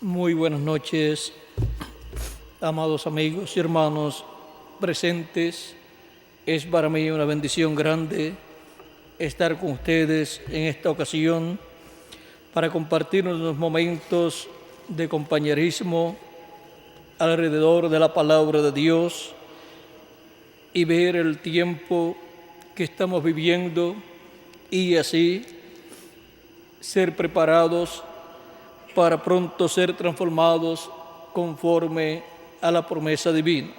Muy buenas noches, amados amigos y hermanos presentes. Es para mí una bendición grande estar con ustedes en esta ocasión para compartir unos momentos de compañerismo alrededor de la palabra de Dios y ver el tiempo que estamos viviendo y así ser preparados para pronto ser transformados conforme a la promesa divina.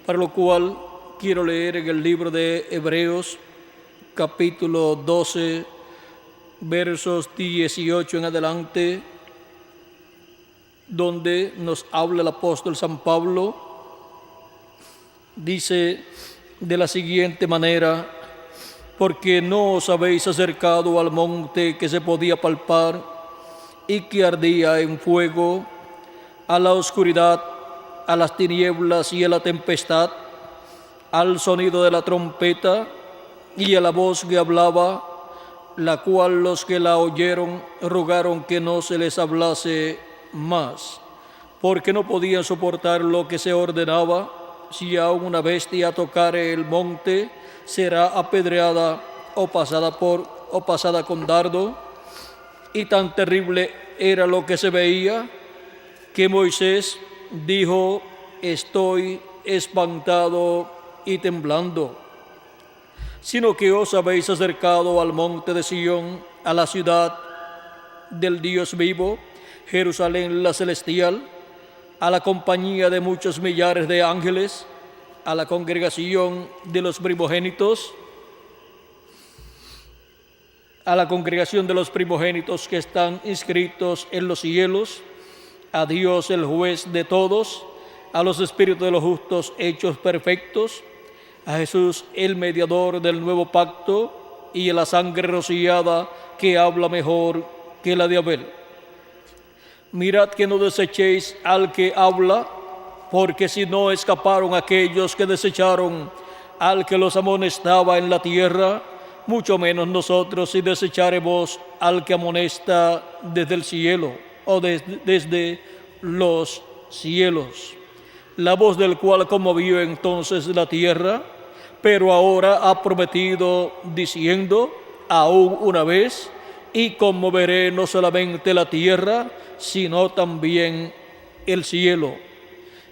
Para lo cual quiero leer en el libro de Hebreos, capítulo 12, versos 18 en adelante, donde nos habla el apóstol San Pablo. Dice de la siguiente manera: porque no os habéis acercado al monte que se podía palpar y que ardía en fuego, a la oscuridad, a las tinieblas y a la tempestad, al sonido de la trompeta y a la voz que hablaba, la cual los que la oyeron rogaron que no se les hablase más, porque no podían soportar lo que se ordenaba: si aún una bestia tocare el monte, será apedreada o pasada con dardo. Y tan terrible era lo que se veía, que Moisés dijo: estoy espantado y temblando. Sino que os habéis acercado al monte de Sión, a la ciudad del Dios vivo, Jerusalén la celestial, a la compañía de muchos millares de ángeles, a la congregación de los primogénitos, que están inscritos en los cielos, a Dios el juez de todos, a los espíritus de los justos hechos perfectos, a Jesús el mediador del nuevo pacto, y a la sangre rociada que habla mejor que la de Abel. Mirad que no desechéis al que habla, porque si no escaparon aquellos que desecharon al que los amonestaba en la tierra, mucho menos nosotros si desecharemos al que amonesta desde el cielo, o desde los cielos, la voz del cual conmovió entonces la tierra, pero ahora ha prometido diciendo: aún una vez, y conmoveré no solamente la tierra, sino también el cielo.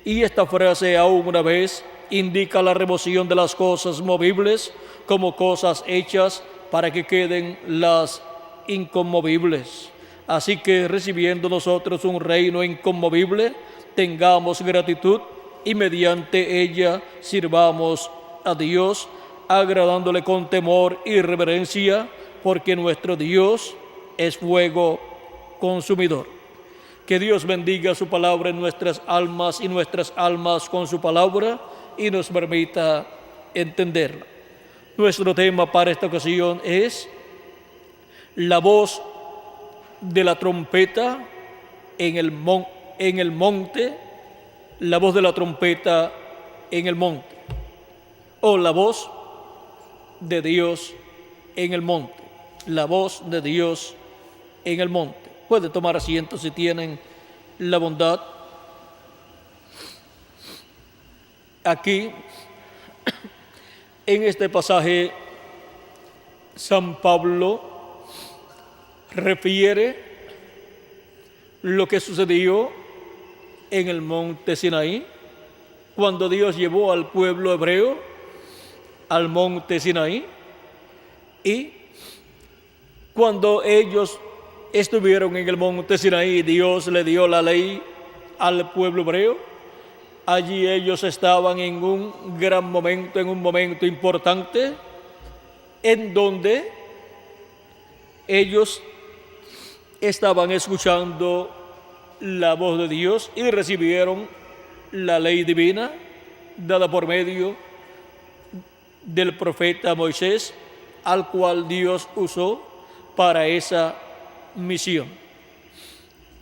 Y esta frase, aún una vez, indica la remoción de las cosas movibles como cosas hechas para que queden las inconmovibles. Así que, recibiendo nosotros un reino inconmovible, tengamos gratitud y mediante ella sirvamos a Dios, agradándole con temor y reverencia, porque nuestro Dios es fuego consumidor. Que Dios bendiga su palabra en nuestras almas y nuestras almas con su palabra, y nos permita entenderla. Nuestro tema para esta ocasión es la voz de la trompeta en el monte, la voz de la trompeta en el monte, o la voz de Dios en el monte, la voz de Dios en el monte. Puede tomar asiento si tienen la bondad. Aquí, en este pasaje, San Pablo refiere lo que sucedió en el monte Sinaí, cuando Dios llevó al pueblo hebreo al monte Sinaí, y cuando ellos estuvieron en el monte Sinaí, Dios le dio la ley al pueblo hebreo. Allí ellos estaban en un gran momento, en un momento importante, en donde ellos estaban escuchando la voz de Dios y recibieron la ley divina dada por medio del profeta Moisés, al cual Dios usó para esa misión.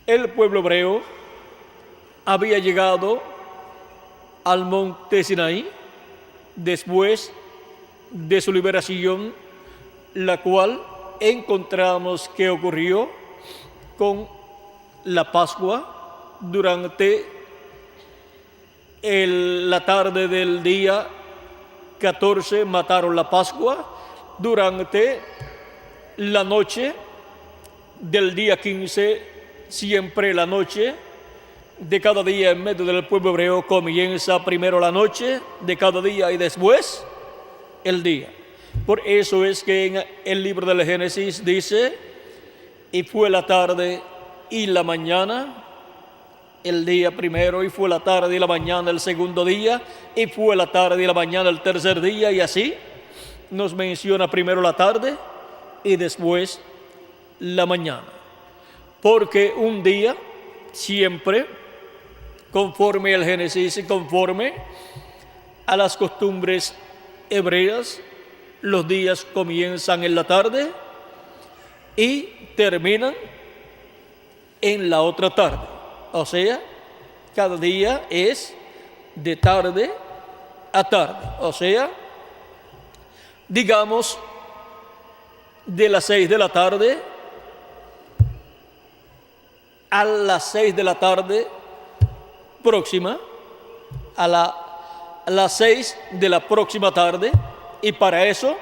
El pueblo hebreo había llegado al monte Sinaí después de su liberación, la cual encontramos que ocurrió con la Pascua, durante la tarde del día 14 mataron la Pascua. Durante la noche del día 15, siempre la noche de cada día en medio del pueblo hebreo comienza primero la noche de cada día y después el día. Por eso es que en el libro del Génesis dice, y fue la tarde y la mañana, el día primero, y fue la tarde y la mañana el segundo día, y fue la tarde y la mañana el tercer día, y así nos menciona primero la tarde y después la mañana. Porque un día siempre, conforme al Génesis y conforme a las costumbres hebreas, los días comienzan en la tarde y terminan en la otra tarde. O sea, cada día es de tarde a tarde. O sea, digamos, de las 6 de la tarde a las 6 de la tarde próxima, a las 6 de la próxima tarde, y para eso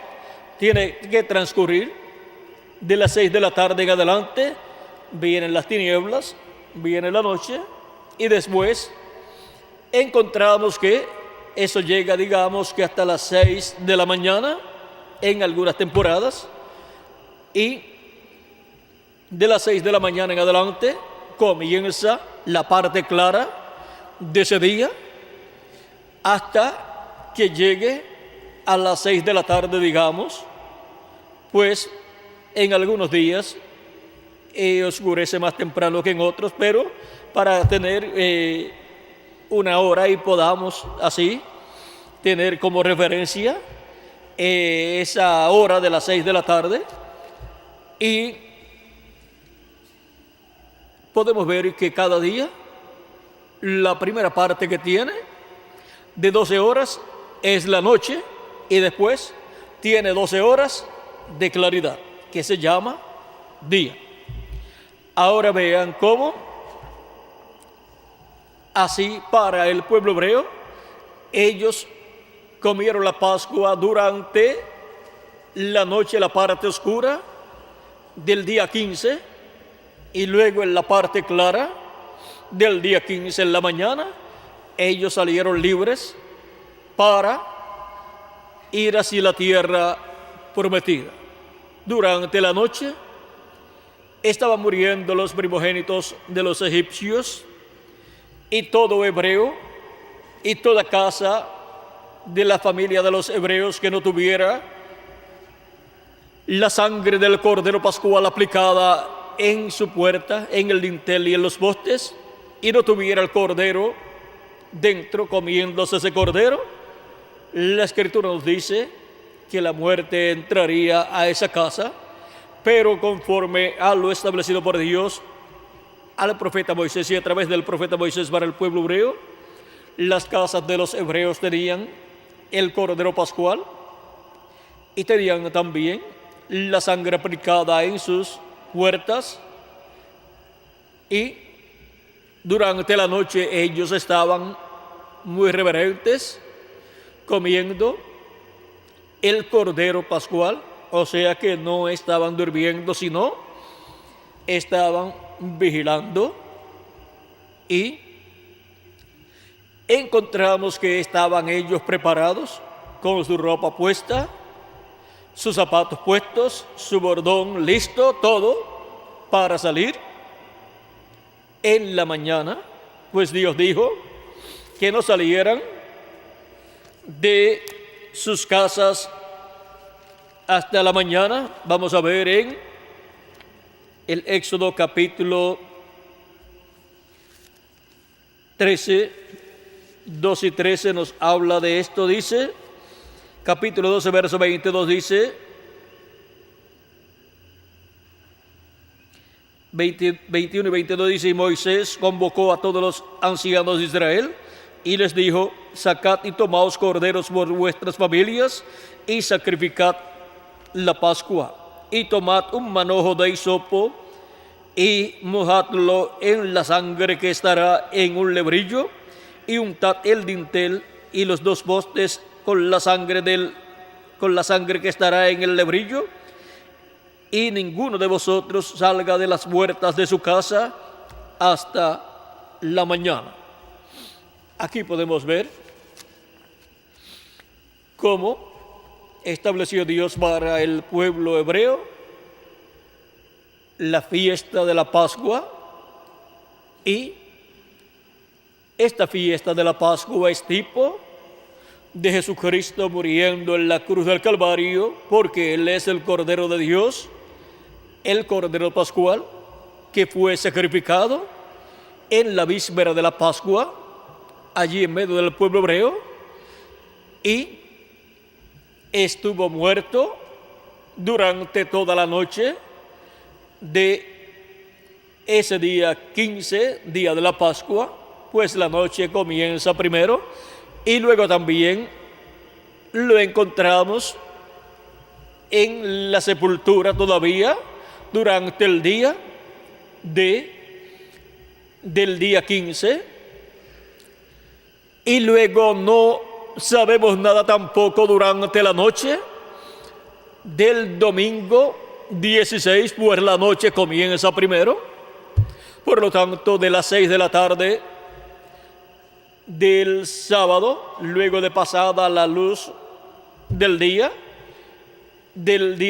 tiene que transcurrir de las 6 de la tarde en adelante, vienen las tinieblas, viene la noche, y después encontramos que eso llega, digamos, que hasta las 6 de la mañana en algunas temporadas, y de las 6 de la mañana en adelante comienza la parte clara de ese día hasta que llegue a las 6 de la tarde, digamos, pues en algunos días oscurece más temprano que en otros, pero para tener una hora y podamos así tener como referencia esa hora de las 6 de la tarde, y podemos ver que cada día la primera parte que tiene de 12 horas es la noche, y después tiene 12 horas de claridad, que se llama día. Ahora vean cómo así para el pueblo hebreo, ellos comieron la Pascua durante la noche, la parte oscura del día 15, y luego en la parte clara del día 15 en la mañana, ellos salieron libres para ir hacia la tierra prometida. Durante la noche estaban muriendo los primogénitos de los egipcios, y todo hebreo y toda casa de la familia de los hebreos que no tuviera la sangre del cordero pascual aplicada en su puerta, en el dintel y en los postes, y no tuviera el cordero dentro comiéndose ese cordero, la Escritura nos dice que la muerte entraría a esa casa. Pero conforme a lo establecido por Dios al profeta Moisés y a través del profeta Moisés para el pueblo hebreo, las casas de los hebreos tenían el cordero pascual y tenían también la sangre aplicada en sus puertas, y durante la noche ellos estaban muy reverentes comiendo el cordero pascual. O sea que no estaban durmiendo, sino estaban vigilando, y encontramos que estaban ellos preparados con su ropa puesta, sus zapatos puestos, su bordón listo, todo para salir en la mañana, pues Dios dijo que no salieran de sus casas hasta la mañana. Vamos a ver en el Éxodo capítulo 13, 12 y 13 nos habla de esto. Dice, capítulo 12, verso 22 dice, 21 y 22 dice, y Moisés convocó a todos los ancianos de Israel y les dijo, sacad y tomaos corderos por vuestras familias y sacrificad la Pascua, y tomad un manojo de hisopo y mojadlo en la sangre que estará en un lebrillo, y untad el dintel y los dos postes con la sangre que estará en el lebrillo, y ninguno de vosotros salga de las puertas de su casa hasta la mañana. Aquí podemos ver cómo estableció Dios para el pueblo hebreo la fiesta de la Pascua, y esta fiesta de la Pascua es tipo de Jesucristo muriendo en la cruz del Calvario, porque Él es el Cordero de Dios, el Cordero Pascual, que fue sacrificado en la víspera de la Pascua, allí en medio del pueblo hebreo, y estuvo muerto durante toda la noche de ese día 15, día de la Pascua, pues la noche comienza primero, y luego también lo encontramos en la sepultura todavía durante el día del día 15, y luego no sabemos nada tampoco durante la noche del domingo 16, pues la noche comienza primero. Por lo tanto, de las 6 de la tarde del sábado, luego de pasada la luz del día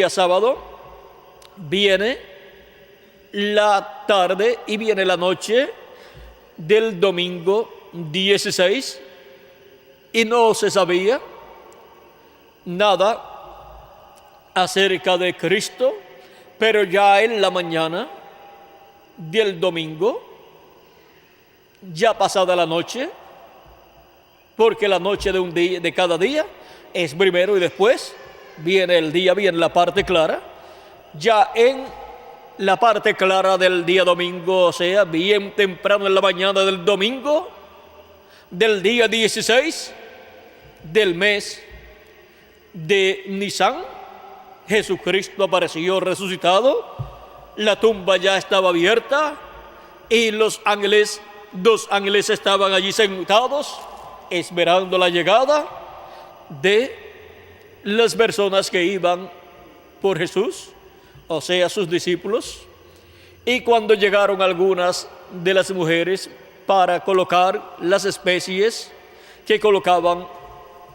sábado, viene la tarde y viene la noche del domingo 16, y no se sabía nada acerca de Cristo, pero ya en la mañana del domingo, ya pasada la noche, porque la noche de un día, de cada día, es primero y después viene el día, viene la parte clara. Ya en la parte clara del día domingo, o sea, bien temprano en la mañana del domingo, del día 16 del mes de Nisan, Jesucristo apareció resucitado, la tumba ya estaba abierta y dos ángeles estaban allí sentados esperando la llegada de las personas que iban por Jesús, o sea, sus discípulos. Y cuando llegaron algunas de las mujeres para colocar las especies que colocaban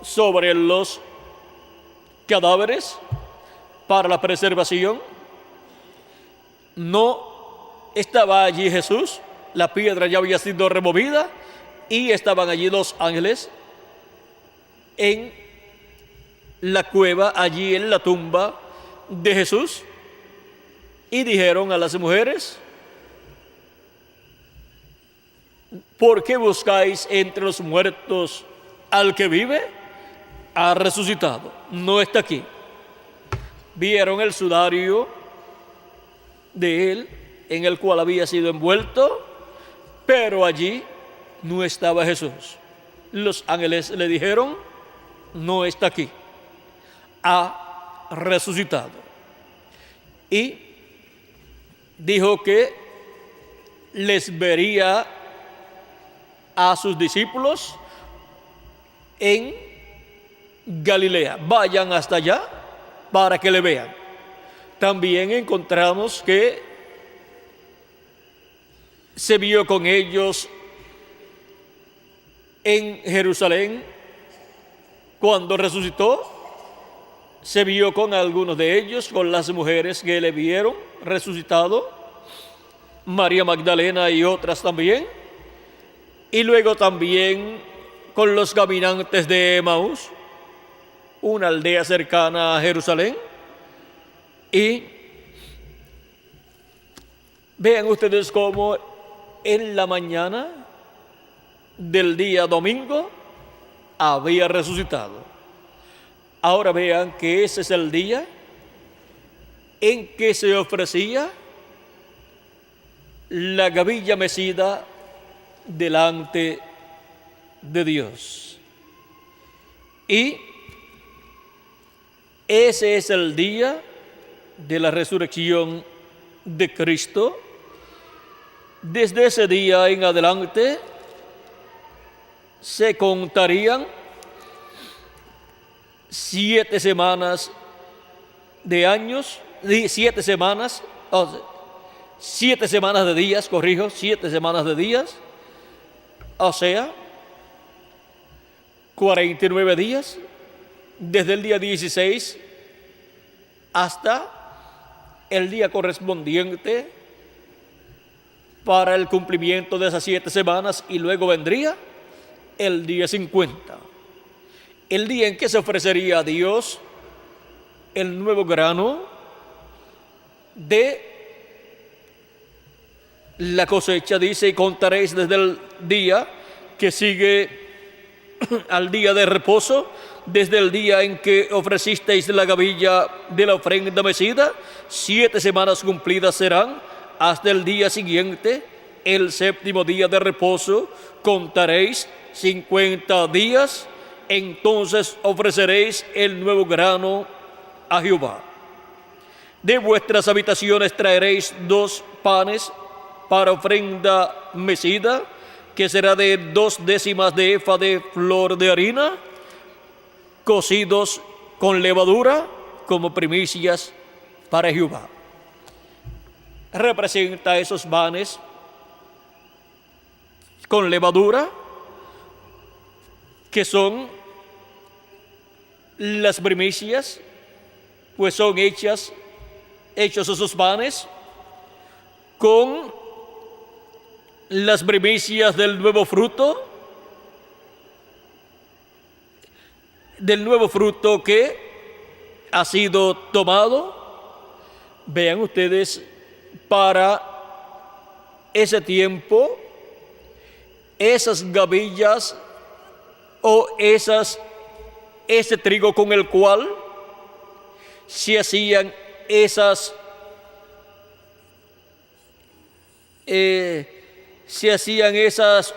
sobre los cadáveres para la preservación, no estaba allí Jesús, la piedra ya había sido removida y estaban allí dos ángeles en la cueva, allí en la tumba de Jesús, y dijeron a las mujeres: ¿por qué buscáis entre los muertos al que vive? Ha resucitado, no está aquí. Vieron el sudario de él en el cual había sido envuelto, pero allí no estaba Jesús. Los ángeles le dijeron: no está aquí, ha resucitado. Y dijo que les vería a sus discípulos en Galilea. Vayan hasta allá para que le vean. También encontramos que se vio con ellos en Jerusalén cuando resucitó. Se vio con algunos de ellos, con las mujeres que le vieron resucitado, María Magdalena y otras también, y luego también con los caminantes de Emaús, una aldea cercana a Jerusalén. Y vean ustedes cómo en la mañana del día domingo había resucitado. Ahora vean que ese es el día en que se ofrecía la gavilla mecida delante de Dios. Y ese es el día de la resurrección de Cristo, Desde ese día en adelante se contarían 7 semanas de años, 7 semanas, 7 semanas de días, 7 semanas de días, o sea, 49 días, desde el día 16 hasta el día correspondiente para el cumplimiento de esas 7 semanas, y luego vendría el día 50, el día en que se ofrecería a Dios el nuevo grano de la cosecha. Dice: y contaréis desde el día que sigue al día de reposo, desde el día en que ofrecisteis la gavilla de la ofrenda mecida, 7 semanas cumplidas serán, hasta el día siguiente, el 7º día de reposo, contaréis 50 días, entonces ofreceréis el nuevo grano a Jehová. De vuestras habitaciones traeréis 2 panes para ofrenda mecida, que será de 2 décimas de efa de flor de harina, cocidos con levadura, como primicias para Jehová. Representa esos panes con levadura, que son las primicias, pues son hechos esos panes con las primicias del nuevo fruto que ha sido tomado. Vean ustedes, para ese tiempo, esas gavillas o ese trigo con el cual se hacían esas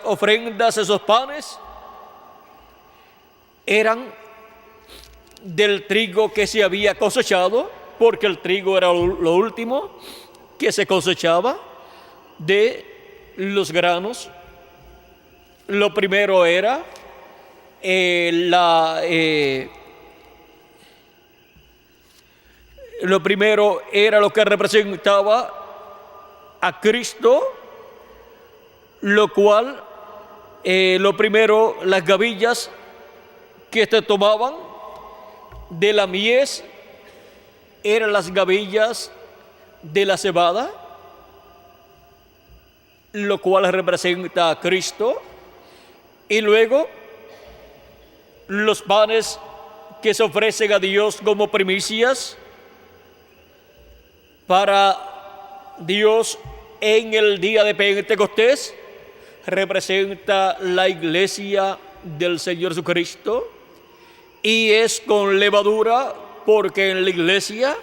ofrendas, esos panes, eran del trigo que se había cosechado, porque el trigo era lo último que se cosechaba de los granos. Lo primero era lo que representaba a Cristo, lo cual las gavillas que se tomaban de la mies eran las gavillas de la cebada, lo cual representa a Cristo. Y luego los panes que se ofrecen a Dios como primicias para Dios en el día de Pentecostés, representa la iglesia del Señor Jesucristo, y es con levadura, porque en la iglesia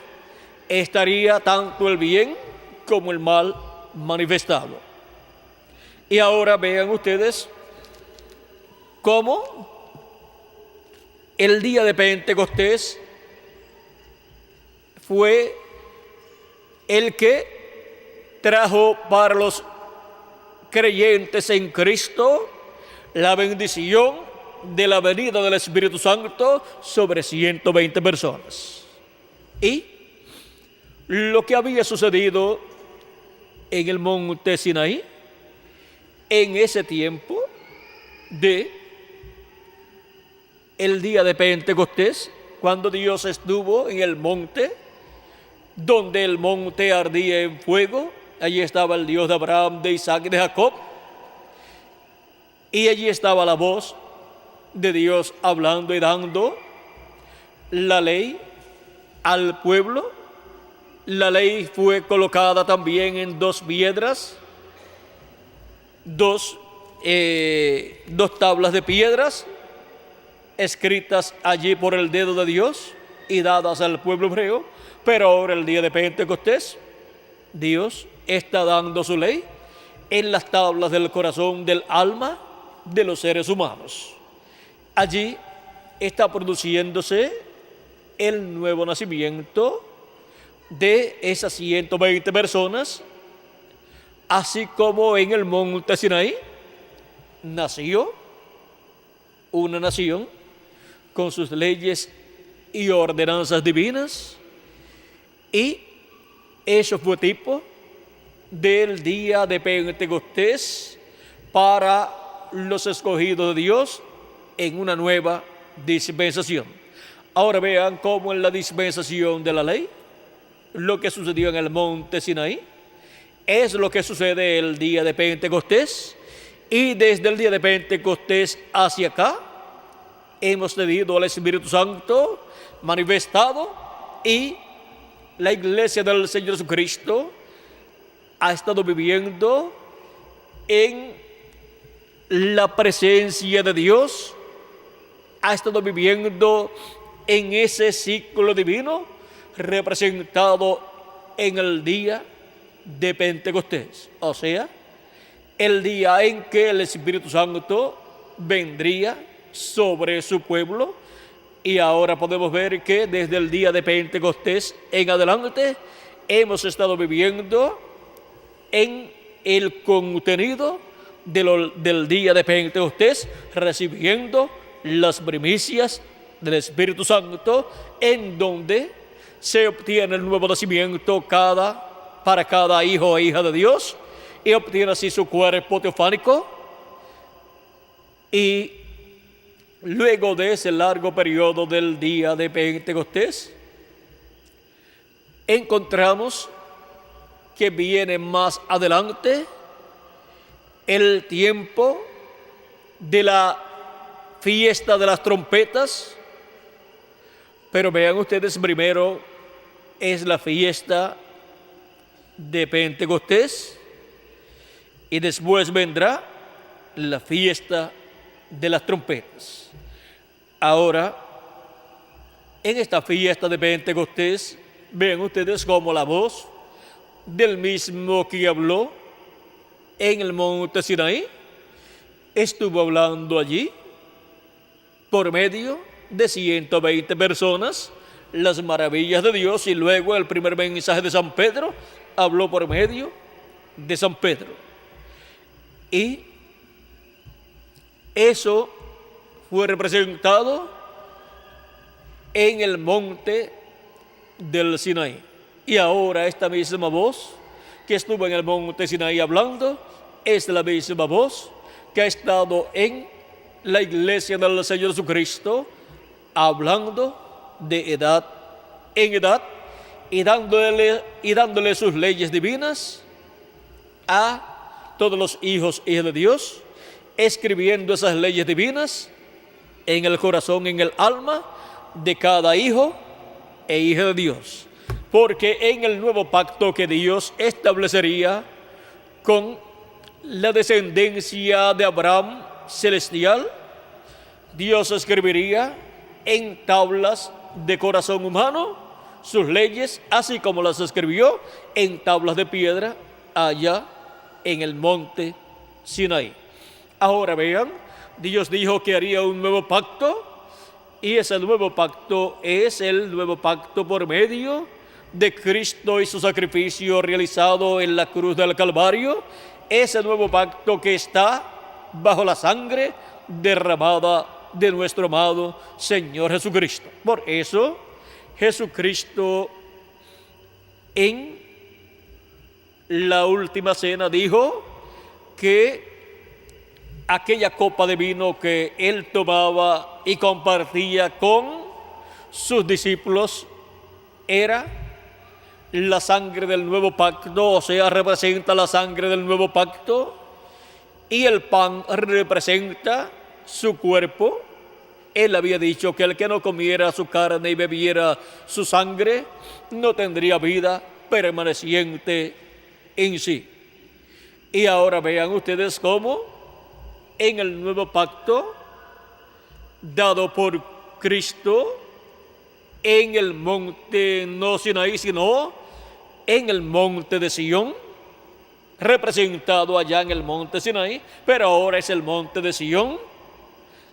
estaría tanto el bien como el mal manifestado. Y ahora vean ustedes cómo el día de Pentecostés fue el que trajo para los creyentes en Cristo la bendición de la venida del Espíritu Santo sobre 120 personas. Y lo que había sucedido en el monte Sinaí, en ese tiempo de el día de Pentecostés, cuando Dios estuvo en el monte, donde el monte ardía en fuego, allí estaba el Dios de Abraham, de Isaac y de Jacob, y allí estaba la voz de Dios hablando y dando la ley al pueblo. La ley fue colocada también en 2 piedras, dos tablas de piedras, escritas allí por el dedo de Dios y dadas al pueblo hebreo. Pero ahora, el día de Pentecostés, Dios está dando su ley en las tablas del corazón, del alma de los seres humanos. Allí está produciéndose el nuevo nacimiento de esas 120 personas así como en el monte Sinaí nació una nación con sus leyes y ordenanzas divinas, y eso fue tipo del día de Pentecostés para los escogidos de Dios en una nueva dispensación. Ahora vean cómo en la dispensación de la ley, lo que sucedió en el monte Sinaí es lo que sucede el día de Pentecostés, y desde el día de Pentecostés hacia acá hemos tenido al Espíritu Santo manifestado, y la iglesia del Señor Jesucristo ha estado viviendo en la presencia de Dios, ha estado viviendo en ese ciclo divino representado en el día de Pentecostés, o sea, el día en que el Espíritu Santo vendría sobre su pueblo. Y ahora podemos ver que desde el día de Pentecostés en adelante hemos estado viviendo en el contenido del día de Pentecostés, recibiendo las primicias del Espíritu Santo, en donde se obtiene el nuevo nacimiento para cada hijo e hija de Dios, y obtiene así su cuerpo teofánico. Y luego de ese largo periodo del día de Pentecostés, encontramos que viene más adelante el tiempo de la fiesta de las trompetas. Pero vean ustedes, primero es la fiesta de Pentecostés y después vendrá la fiesta de las trompetas. Ahora, en esta fiesta de Pentecostés, ven ustedes cómo la voz del mismo que habló en el monte Sinaí estuvo hablando allí por medio de 120 personas las maravillas de Dios, y luego el primer mensaje de San Pedro habló por medio de San Pedro. Y eso fue representado en el monte del Sinaí. Y ahora esta misma voz que estuvo en el monte Sinaí hablando es la misma voz que ha estado en la iglesia del Señor Jesucristo, hablando de edad en edad y dándole sus leyes divinas a todos los hijos y hijas de Dios, escribiendo esas leyes divinas en el corazón, en el alma de cada hijo e hija de Dios. Porque en el nuevo pacto que Dios establecería con la descendencia de Abraham celestial, Dios escribiría en tablas de corazón humano sus leyes, así como las escribió en tablas de piedra allá en el monte Sinaí. Ahora vean, Dios dijo que haría un nuevo pacto, y ese nuevo pacto es el nuevo pacto por medio de Cristo y su sacrificio realizado en la cruz del Calvario, ese nuevo pacto que está bajo la sangre derramada de nuestro amado Señor Jesucristo. Por eso, Jesucristo en la última cena dijo que aquella copa de vino que él tomaba y compartía con sus discípulos era la sangre del nuevo pacto, o sea, representa la sangre del nuevo pacto, y el pan representa su cuerpo. Él había dicho que el que no comiera su carne y bebiera su sangre no tendría vida permaneciente en sí. Y ahora vean ustedes cómo en el nuevo pacto dado por Cristo en el monte no Sinaí, sino en el monte de Sión, representado allá en el monte Sinaí, pero ahora es el monte de Sión,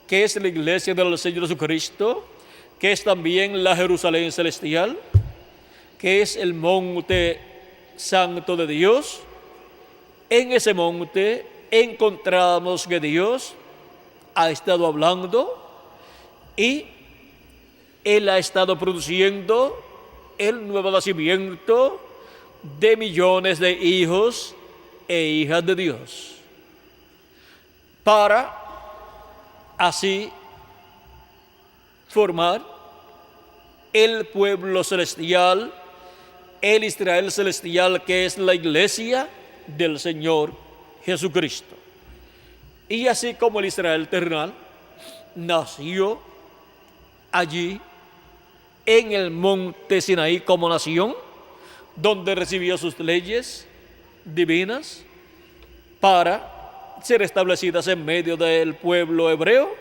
que es la iglesia del Señor Jesucristo, que es también la Jerusalén celestial, que es el monte santo de Dios, En ese monte encontramos que Dios ha estado hablando y Él ha estado produciendo el nuevo nacimiento de millones de hijos e hijas de Dios, para así formar el pueblo celestial, el Israel celestial, que es la iglesia del Señor Jesucristo. Y así como el Israel terrenal nació allí en el monte Sinaí como nación, donde recibió sus leyes divinas para ser establecidas en medio del pueblo hebreo,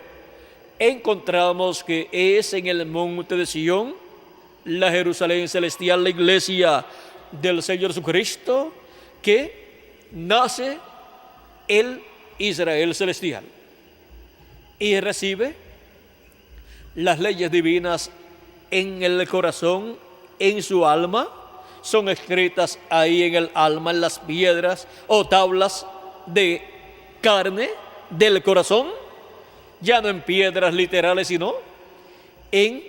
encontramos que es en el monte de Sión, la Jerusalén celestial, la iglesia del Señor Jesucristo, que nace el Israel celestial y recibe las leyes divinas en el corazón, en su alma. Son escritas ahí en el alma, en las piedras o tablas de carne del corazón, ya no en piedras literales, sino en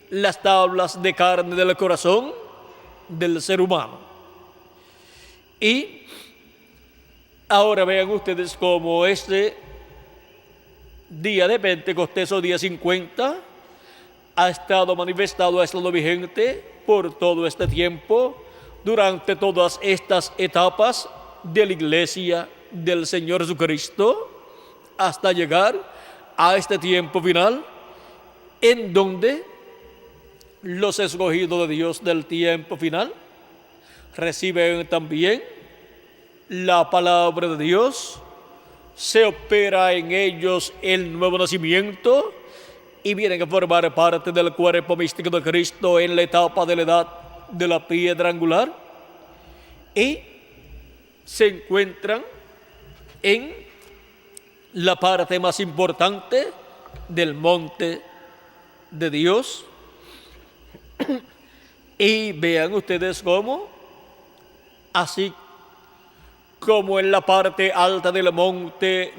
las tablas de carne del corazón del ser humano. Y ahora vean ustedes cómo este día de Pentecostés o día 50 ha estado manifestado, ha estado vigente por todo este tiempo, durante todas estas etapas de la iglesia del Señor Jesucristo, hasta llegar a este tiempo final, en donde los escogidos de Dios del tiempo final reciben también la palabra de Dios, se opera en ellos el nuevo nacimiento y vienen a formar parte del cuerpo místico de Cristo en la etapa de la edad de la piedra angular, y se encuentran en la parte más importante del monte de Dios. Y vean ustedes cómo, así como en la parte alta del monte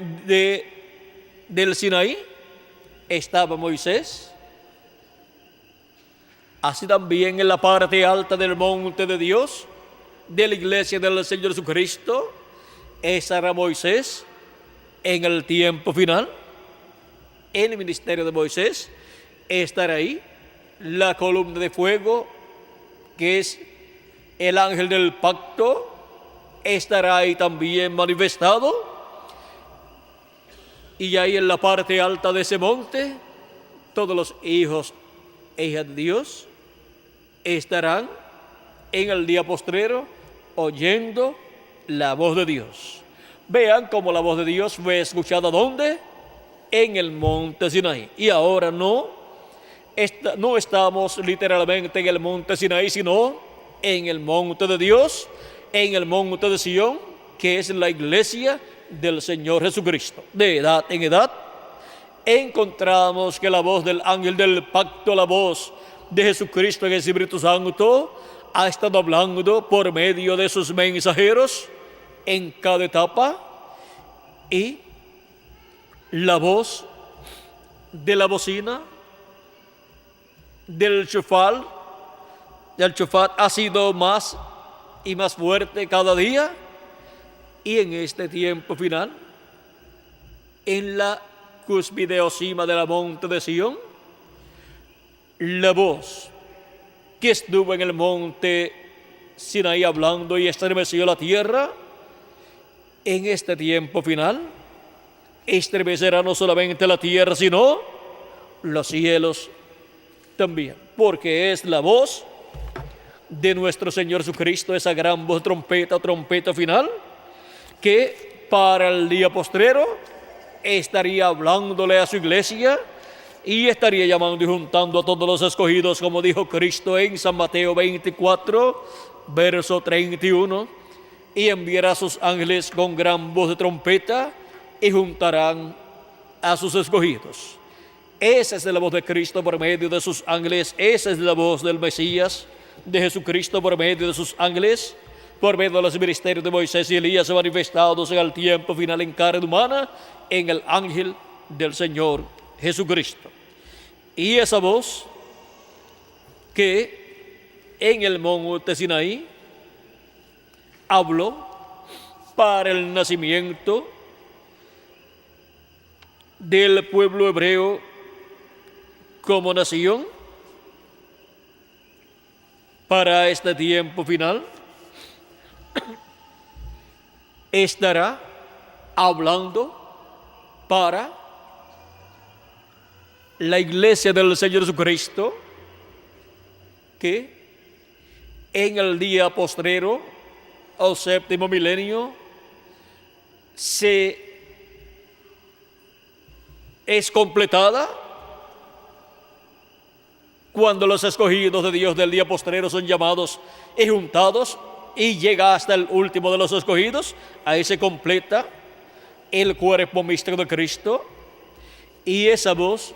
del Sinaí estaba Moisés, así también en la parte alta del monte de Dios, de la iglesia del Señor Jesucristo, estará Moisés en el tiempo final. En el ministerio de Moisés estará ahí la columna de fuego, que es el ángel del pacto, estará ahí también manifestado. Y ahí en la parte alta de ese monte, todos los hijos e hijas de Dios estarán en el día postrero oyendo la voz de Dios. Vean cómo la voz de Dios fue escuchada ¿dónde? En el monte Sinaí. Y ahora no estamos literalmente en el monte Sinaí, sino en el monte de Dios, en el monte de Sión, que es la iglesia del Señor Jesucristo. De edad en edad encontramos que la voz del ángel del pacto, la voz de Jesucristo en el Espíritu Santo, ha estado hablando por medio de sus mensajeros en cada etapa, y la voz de la bocina, del shofar ha sido más y más fuerte cada día. Y en este tiempo final, en la cúspide o cima de la monte de Sión, la voz que estuvo en el monte Sinaí hablando y estremeció la tierra, en este tiempo final estremecerá no solamente la tierra, sino los cielos también, porque es la voz de nuestro Señor Jesucristo, esa gran voz, trompeta final, que para el día postrero estaría hablándole a su iglesia y estaría llamando y juntando a todos los escogidos, como dijo Cristo en San Mateo 24, verso 31, y enviará a sus ángeles con gran voz de trompeta y juntarán a sus escogidos. Esa es la voz de Cristo por medio de sus ángeles, esa es la voz del Mesías, de Jesucristo por medio de sus ángeles, por medio de los ministerios de Moisés y Elías manifestados en el tiempo final en carne humana, en el ángel del Señor Jesucristo. Y esa voz que en el monte Sinaí habló para el nacimiento del pueblo hebreo como nación, para este tiempo final, estará hablando para la iglesia del Señor Jesucristo, que en el día postrero al séptimo milenio es completada cuando los escogidos de Dios del día postrero son llamados y juntados, y llega hasta el último de los escogidos. Ahí se completa el cuerpo místico de Cristo, y esa voz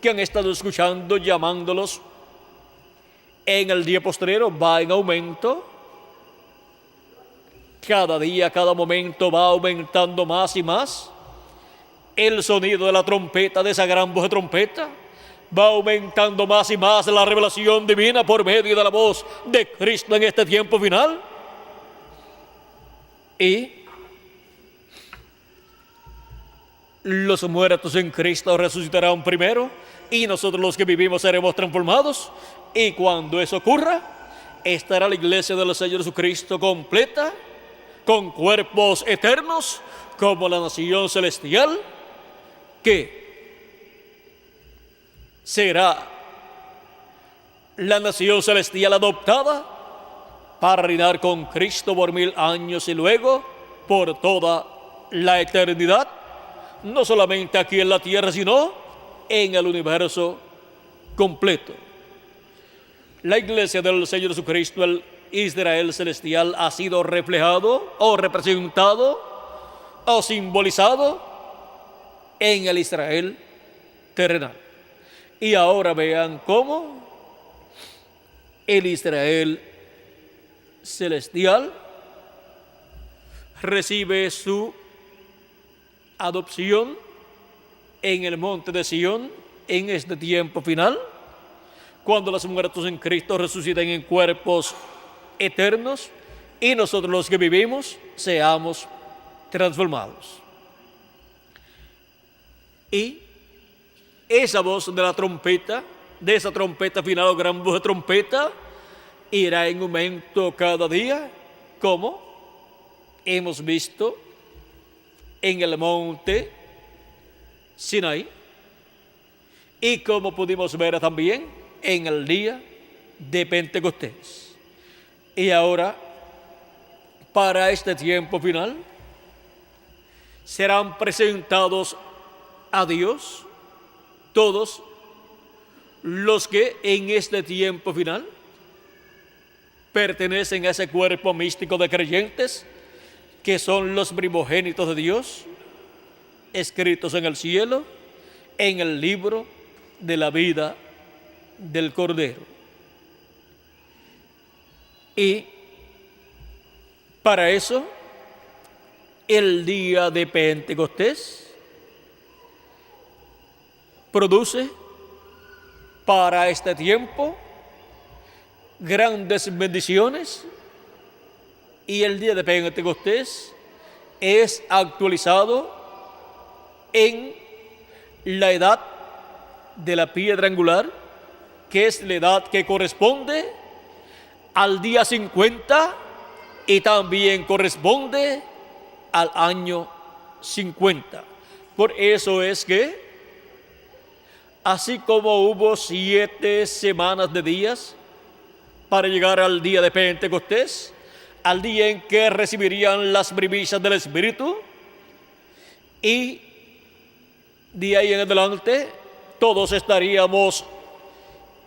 que han estado escuchando llamándolos en el día postrero va en aumento. Cada día, cada momento va aumentando más y más. El sonido de la trompeta, de esa gran voz de trompeta, va aumentando más y más la revelación divina por medio de la voz de Cristo en este tiempo final. Y los muertos en Cristo resucitarán primero, y nosotros los que vivimos seremos transformados. Y cuando eso ocurra, estará la iglesia del Señor Jesucristo completa, con cuerpos eternos, como la nación celestial, que será la nación celestial adoptada para reinar con Cristo por 1000 años y luego por toda la eternidad, no solamente aquí en la tierra, sino en el universo completo. La iglesia del Señor Jesucristo, el Israel celestial, ha sido reflejado o representado o simbolizado en el Israel terrenal. Y ahora vean cómo el Israel celestial recibe su adopción en el monte de Sión en este tiempo final, cuando los muertos en Cristo resuciten en cuerpos eternos y nosotros los que vivimos seamos transformados. Y esa voz de la trompeta, de esa trompeta final o gran voz de trompeta, irá en aumento cada día, como hemos visto en el monte Sinaí, y como pudimos ver también en el día de Pentecostés. Y ahora, para este tiempo final, serán presentados a Dios todos los que en este tiempo final pertenecen a ese cuerpo místico de creyentes, que son los primogénitos de Dios, escritos en el cielo, en el libro de la vida del Cordero. Y para eso, el día de Pentecostés produce para este tiempo grandes bendiciones, y el día de Pentecostés es actualizado en la edad de la piedra angular, que es la edad que corresponde al día 50 y también corresponde al año 50. Por eso es que, así como hubo 7 semanas de días para llegar al día de Pentecostés, al día en que recibirían las primicias del Espíritu, y de ahí en adelante todos estaríamos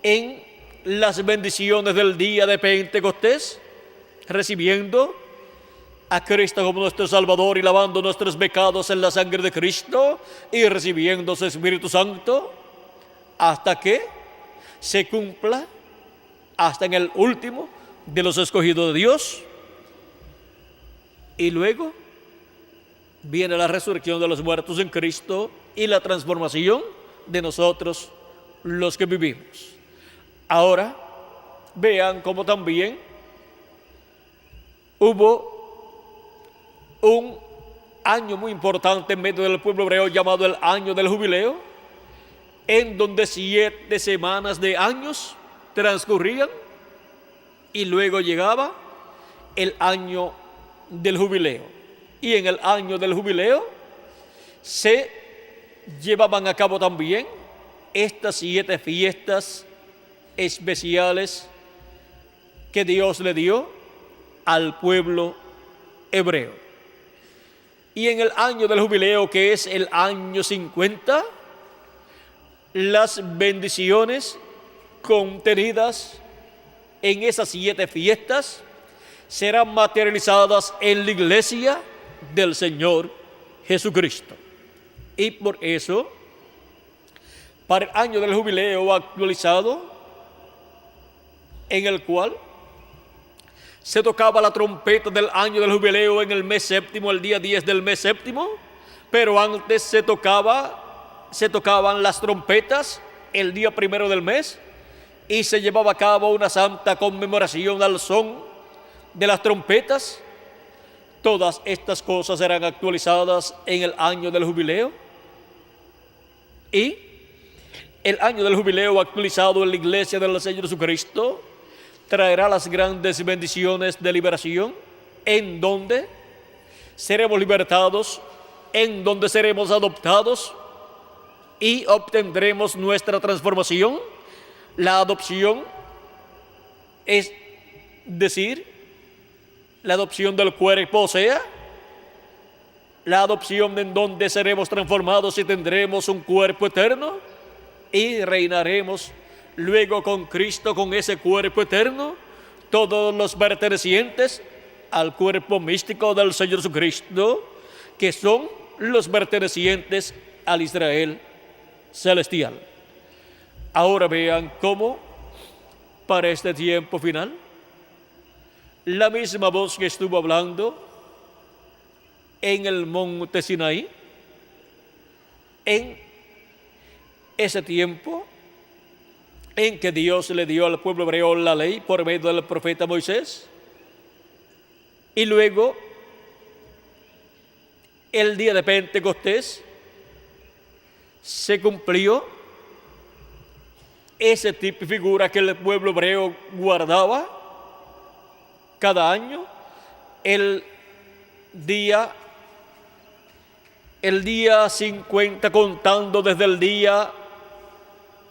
en las bendiciones del día de Pentecostés, recibiendo a Cristo como nuestro Salvador y lavando nuestros pecados en la sangre de Cristo y recibiendo su Espíritu Santo, hasta que se cumpla, hasta en el último de los escogidos de Dios, Y luego viene la resurrección de los muertos en Cristo y la transformación de nosotros los que vivimos. Ahora, vean cómo también hubo un año muy importante en medio del pueblo hebreo llamado el año del jubileo, en donde 7 semanas de años transcurrían y luego llegaba el año del jubileo. Y en el año del jubileo se llevaban a cabo también estas 7 fiestas especiales que Dios le dio al pueblo hebreo. Y en el año del jubileo, que es el año 50, las bendiciones contenidas en esas 7 fiestas serán materializadas en la iglesia del Señor Jesucristo. Y por eso, para el año del jubileo actualizado, en el cual se tocaba la trompeta del año del jubileo en el mes séptimo, el día 10 del mes séptimo, pero antes se tocaban las trompetas el día 1 del mes y se llevaba a cabo una santa conmemoración al son de las trompetas. Todas estas cosas serán actualizadas en el año del jubileo. Y el año del jubileo actualizado en la iglesia del Señor Jesucristo traerá las grandes bendiciones de liberación, en donde seremos libertados, en donde seremos adoptados y obtendremos nuestra transformación. La adopción, es decir, la adopción del cuerpo, o sea, la adopción en donde seremos transformados y tendremos un cuerpo eterno y reinaremos luego con Cristo, con ese cuerpo eterno, todos los pertenecientes al cuerpo místico del Señor Jesucristo, que son los pertenecientes al Israel celestial. Ahora vean cómo para este tiempo final, la misma voz que estuvo hablando en el monte Sinaí, en ese tiempo en que Dios le dio al pueblo hebreo la ley por medio del profeta Moisés, y luego el día de Pentecostés se cumplió ese tipo de figura que el pueblo hebreo guardaba cada año, el día 50, contando desde el día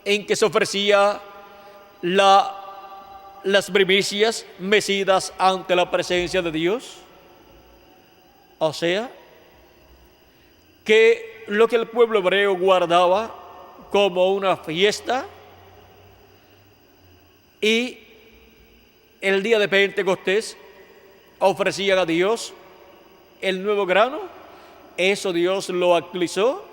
en que se ofrecía las primicias mecidas ante la presencia de Dios. O sea, que lo que el pueblo hebreo guardaba como una fiesta, y el día de Pentecostés ofrecían a Dios el nuevo grano. Eso Dios lo actualizó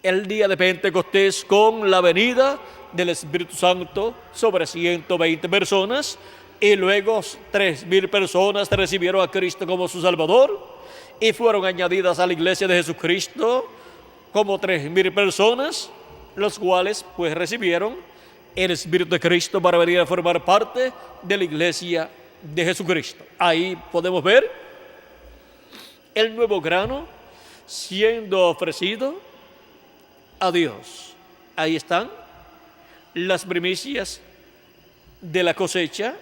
el día de Pentecostés con la venida del Espíritu Santo sobre 120 personas, y luego 3,000 personas recibieron a Cristo como su Salvador y fueron añadidas a la iglesia de Jesucristo como 3,000 personas, los cuales pues recibieron el Espíritu de Cristo para venir a formar parte de la iglesia de Jesucristo. Ahí podemos ver el nuevo grano siendo ofrecido a Dios. Ahí están las primicias de la cosecha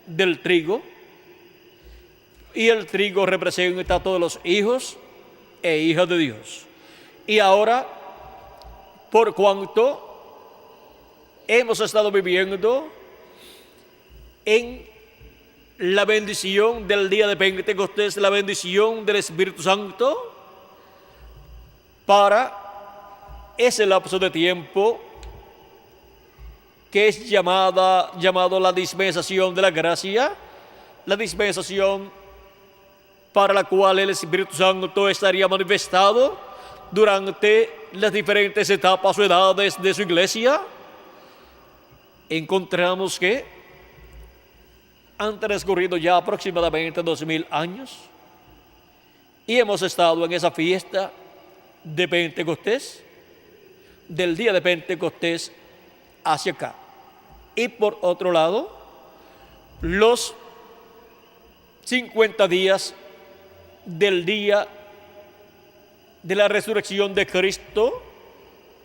del trigo, y el trigo representa a todos los hijos e hijas de Dios. Y ahora, por cuanto hemos estado viviendo en la bendición del día de Pentecostés, la bendición del Espíritu Santo, para ese lapso de tiempo que es llamado la dispensación de la gracia, la dispensación para la cual el Espíritu Santo estaría manifestado durante las diferentes etapas o edades de su iglesia. Encontramos que han transcurrido ya aproximadamente 2,000 años Y hemos estado en esa fiesta de Pentecostés, del día de Pentecostés hacia acá. Y por otro lado, los 50 días del día de la resurrección de Cristo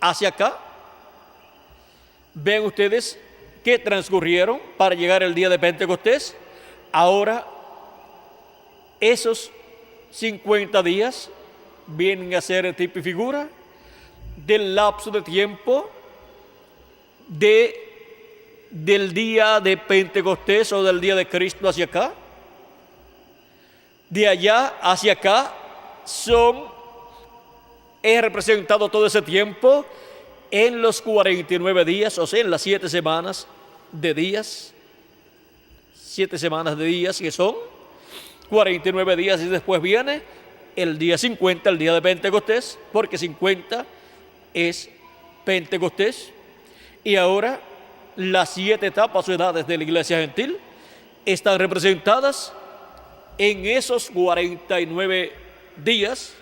hacia acá. Ven ustedes que transcurrieron para llegar el día de Pentecostés. Ahora, esos 50 días vienen a ser tipo y figura del lapso de tiempo del día de Pentecostés o del día de Cristo hacia acá. De allá hacia acá es representado todo ese tiempo en los 49 días, o sea, en las 7 semanas de días. 7 semanas de días que son 49 días, y después viene el día 50, el día de Pentecostés, porque 50 es Pentecostés. Y ahora las 7 etapas o edades de la iglesia gentil están representadas en esos 49 días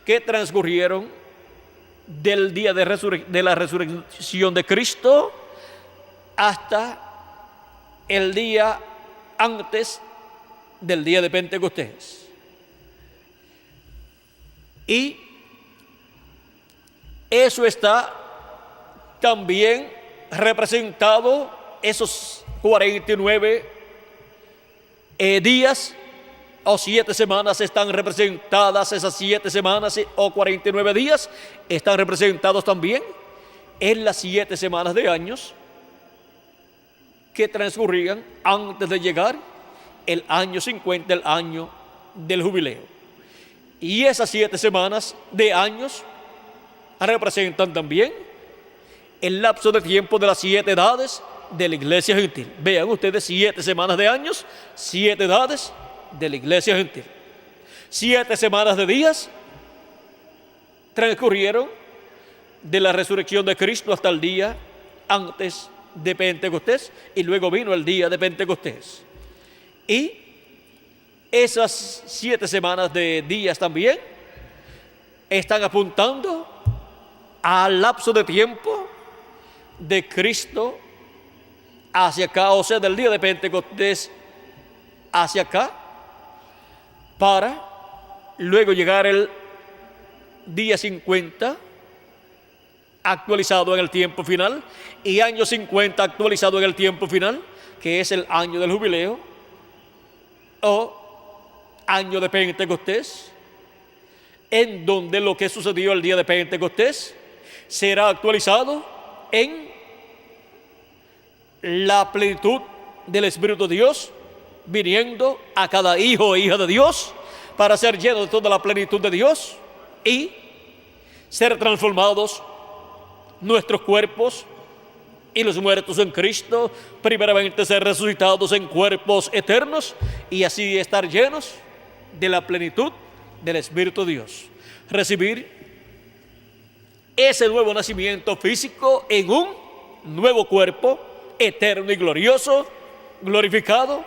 que transcurrieron del día de la resurrección de Cristo hasta el día antes del día de Pentecostés. Y eso está también representado, esos 49 días o 7 semanas están representadas, esas 7 semanas o 49 días están representados también en las 7 semanas de años que transcurrían antes de llegar el año 50, el año del jubileo. Y esas 7 semanas de años representan también el lapso de tiempo de las 7 edades de la iglesia gentil. Vean ustedes, 7 semanas de años, 7 edades de la iglesia gentil. 7 semanas de días transcurrieron de la resurrección de Cristo hasta el día antes de Pentecostés, y luego vino el día de Pentecostés. Y esas 7 semanas de días también están apuntando al lapso de tiempo de Cristo hacia acá, o sea, del día de Pentecostés hacia acá, para luego llegar el día 50 actualizado en el tiempo final, y año 50 actualizado en el tiempo final, que es el año del jubileo o año de Pentecostés, en donde lo que sucedió el día de Pentecostés será actualizado en la plenitud del Espíritu de Dios, viniendo a cada hijo e hija de Dios para ser lleno de toda la plenitud de Dios y ser transformados nuestros cuerpos, y los muertos en Cristo primeramente ser resucitados en cuerpos eternos, y así estar llenos de la plenitud del Espíritu de Dios. Recibir ese nuevo nacimiento físico en un nuevo cuerpo eterno y glorioso, glorificado,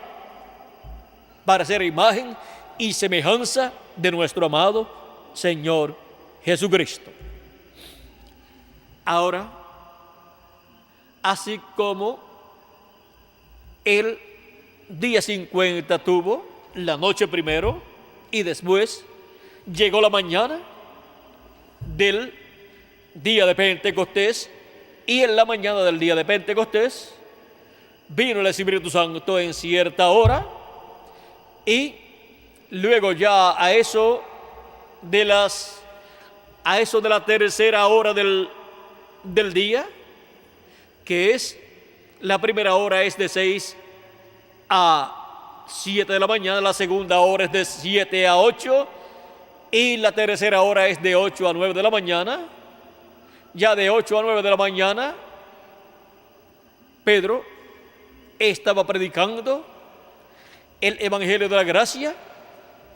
para ser imagen y semejanza de nuestro amado Señor Jesucristo. Ahora, así como el día 50 tuvo la noche primero y después llegó la mañana del día de Pentecostés, y en la mañana del día de Pentecostés vino el Espíritu Santo en cierta hora, y luego ya a eso de la tercera hora del día, que es la primera hora es de 6 a 7 de la mañana, la segunda hora es de 7 a 8 y la tercera hora es de 8 a 9 de la mañana. Ya de 8 a 9 de la mañana Pedro estaba predicando el Evangelio de la Gracia,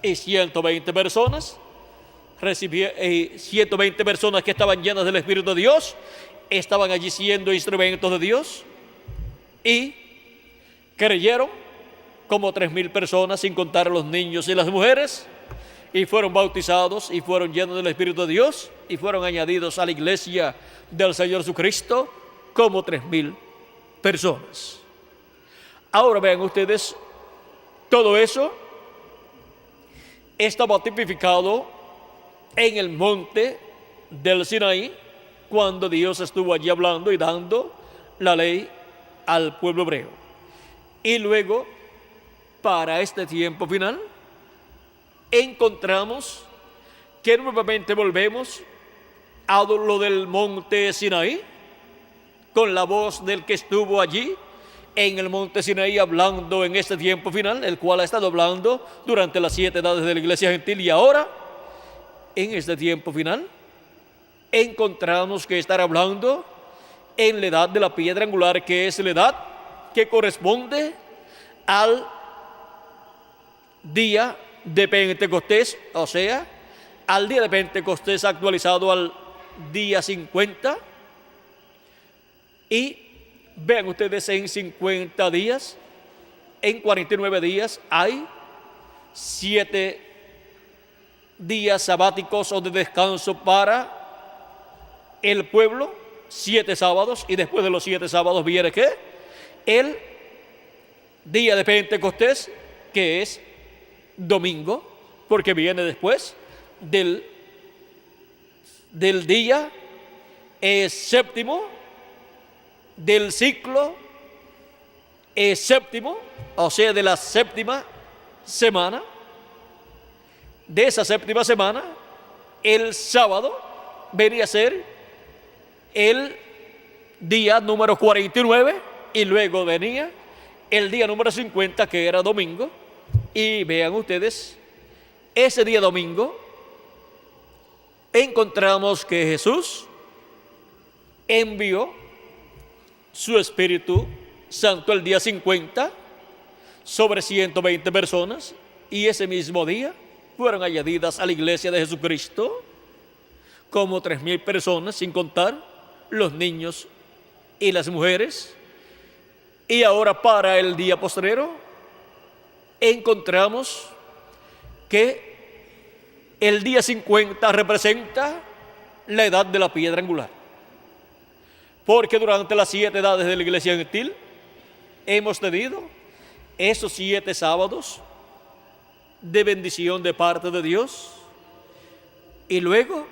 y 120 personas 120 personas que estaban llenas del Espíritu de Dios estaban allí siendo instrumentos de Dios, y creyeron como 3,000 personas, sin contar a los niños y las mujeres, y fueron bautizados y fueron llenos del Espíritu de Dios y fueron añadidos a la iglesia del Señor Jesucristo como 3,000 personas. Ahora vean ustedes, todo eso estaba tipificado en el monte del Sinaí, cuando Dios estuvo allí hablando y dando la ley al pueblo hebreo. Y luego, para este tiempo final, encontramos que nuevamente volvemos a lo del monte Sinaí, con la voz del que estuvo allí en el monte Sinaí hablando en este tiempo final, el cual ha estado hablando durante las 7 edades de la iglesia gentil. Y ahora, en este tiempo final, encontramos que estar hablando en la edad de la piedra angular, que es la edad que corresponde al día de Pentecostés, o sea, al día de Pentecostés actualizado al día 50. Y vean ustedes, en 50 días, en 49 días, hay 7 días sabáticos o de descanso para el pueblo, 7 sábados, y después de los 7 sábados viene ¿qué? El día de Pentecostés, que es domingo, porque viene después del día séptimo del ciclo séptimo, o sea, de la séptima semana. De esa séptima semana, el sábado venía a ser el día número 49 y luego venía el día número 50, que era domingo. Y vean ustedes, ese día domingo encontramos que Jesús envió su Espíritu Santo el día 50 sobre 120 personas, y ese mismo día fueron añadidas a la iglesia de Jesucristo como 3,000 personas, sin contar los niños y las mujeres. Y ahora, para el día postrero, encontramos que el día 50 representa la edad de la piedra angular, porque durante las 7 edades de la iglesia gentil hemos tenido esos 7 sábados de bendición de parte de Dios, y luego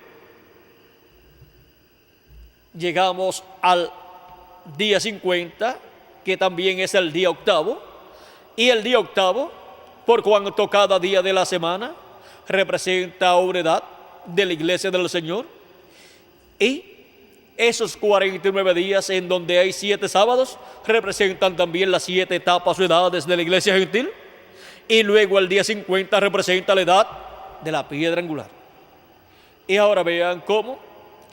llegamos al día 50, que también es el día octavo, y el día octavo, por cuanto cada día de la semana representa una edad de la iglesia del Señor, y esos 49 días en donde hay 7 sábados representan también las 7 etapas o edades de la iglesia gentil, y luego el día 50 representa la edad de la piedra angular. Y ahora vean cómo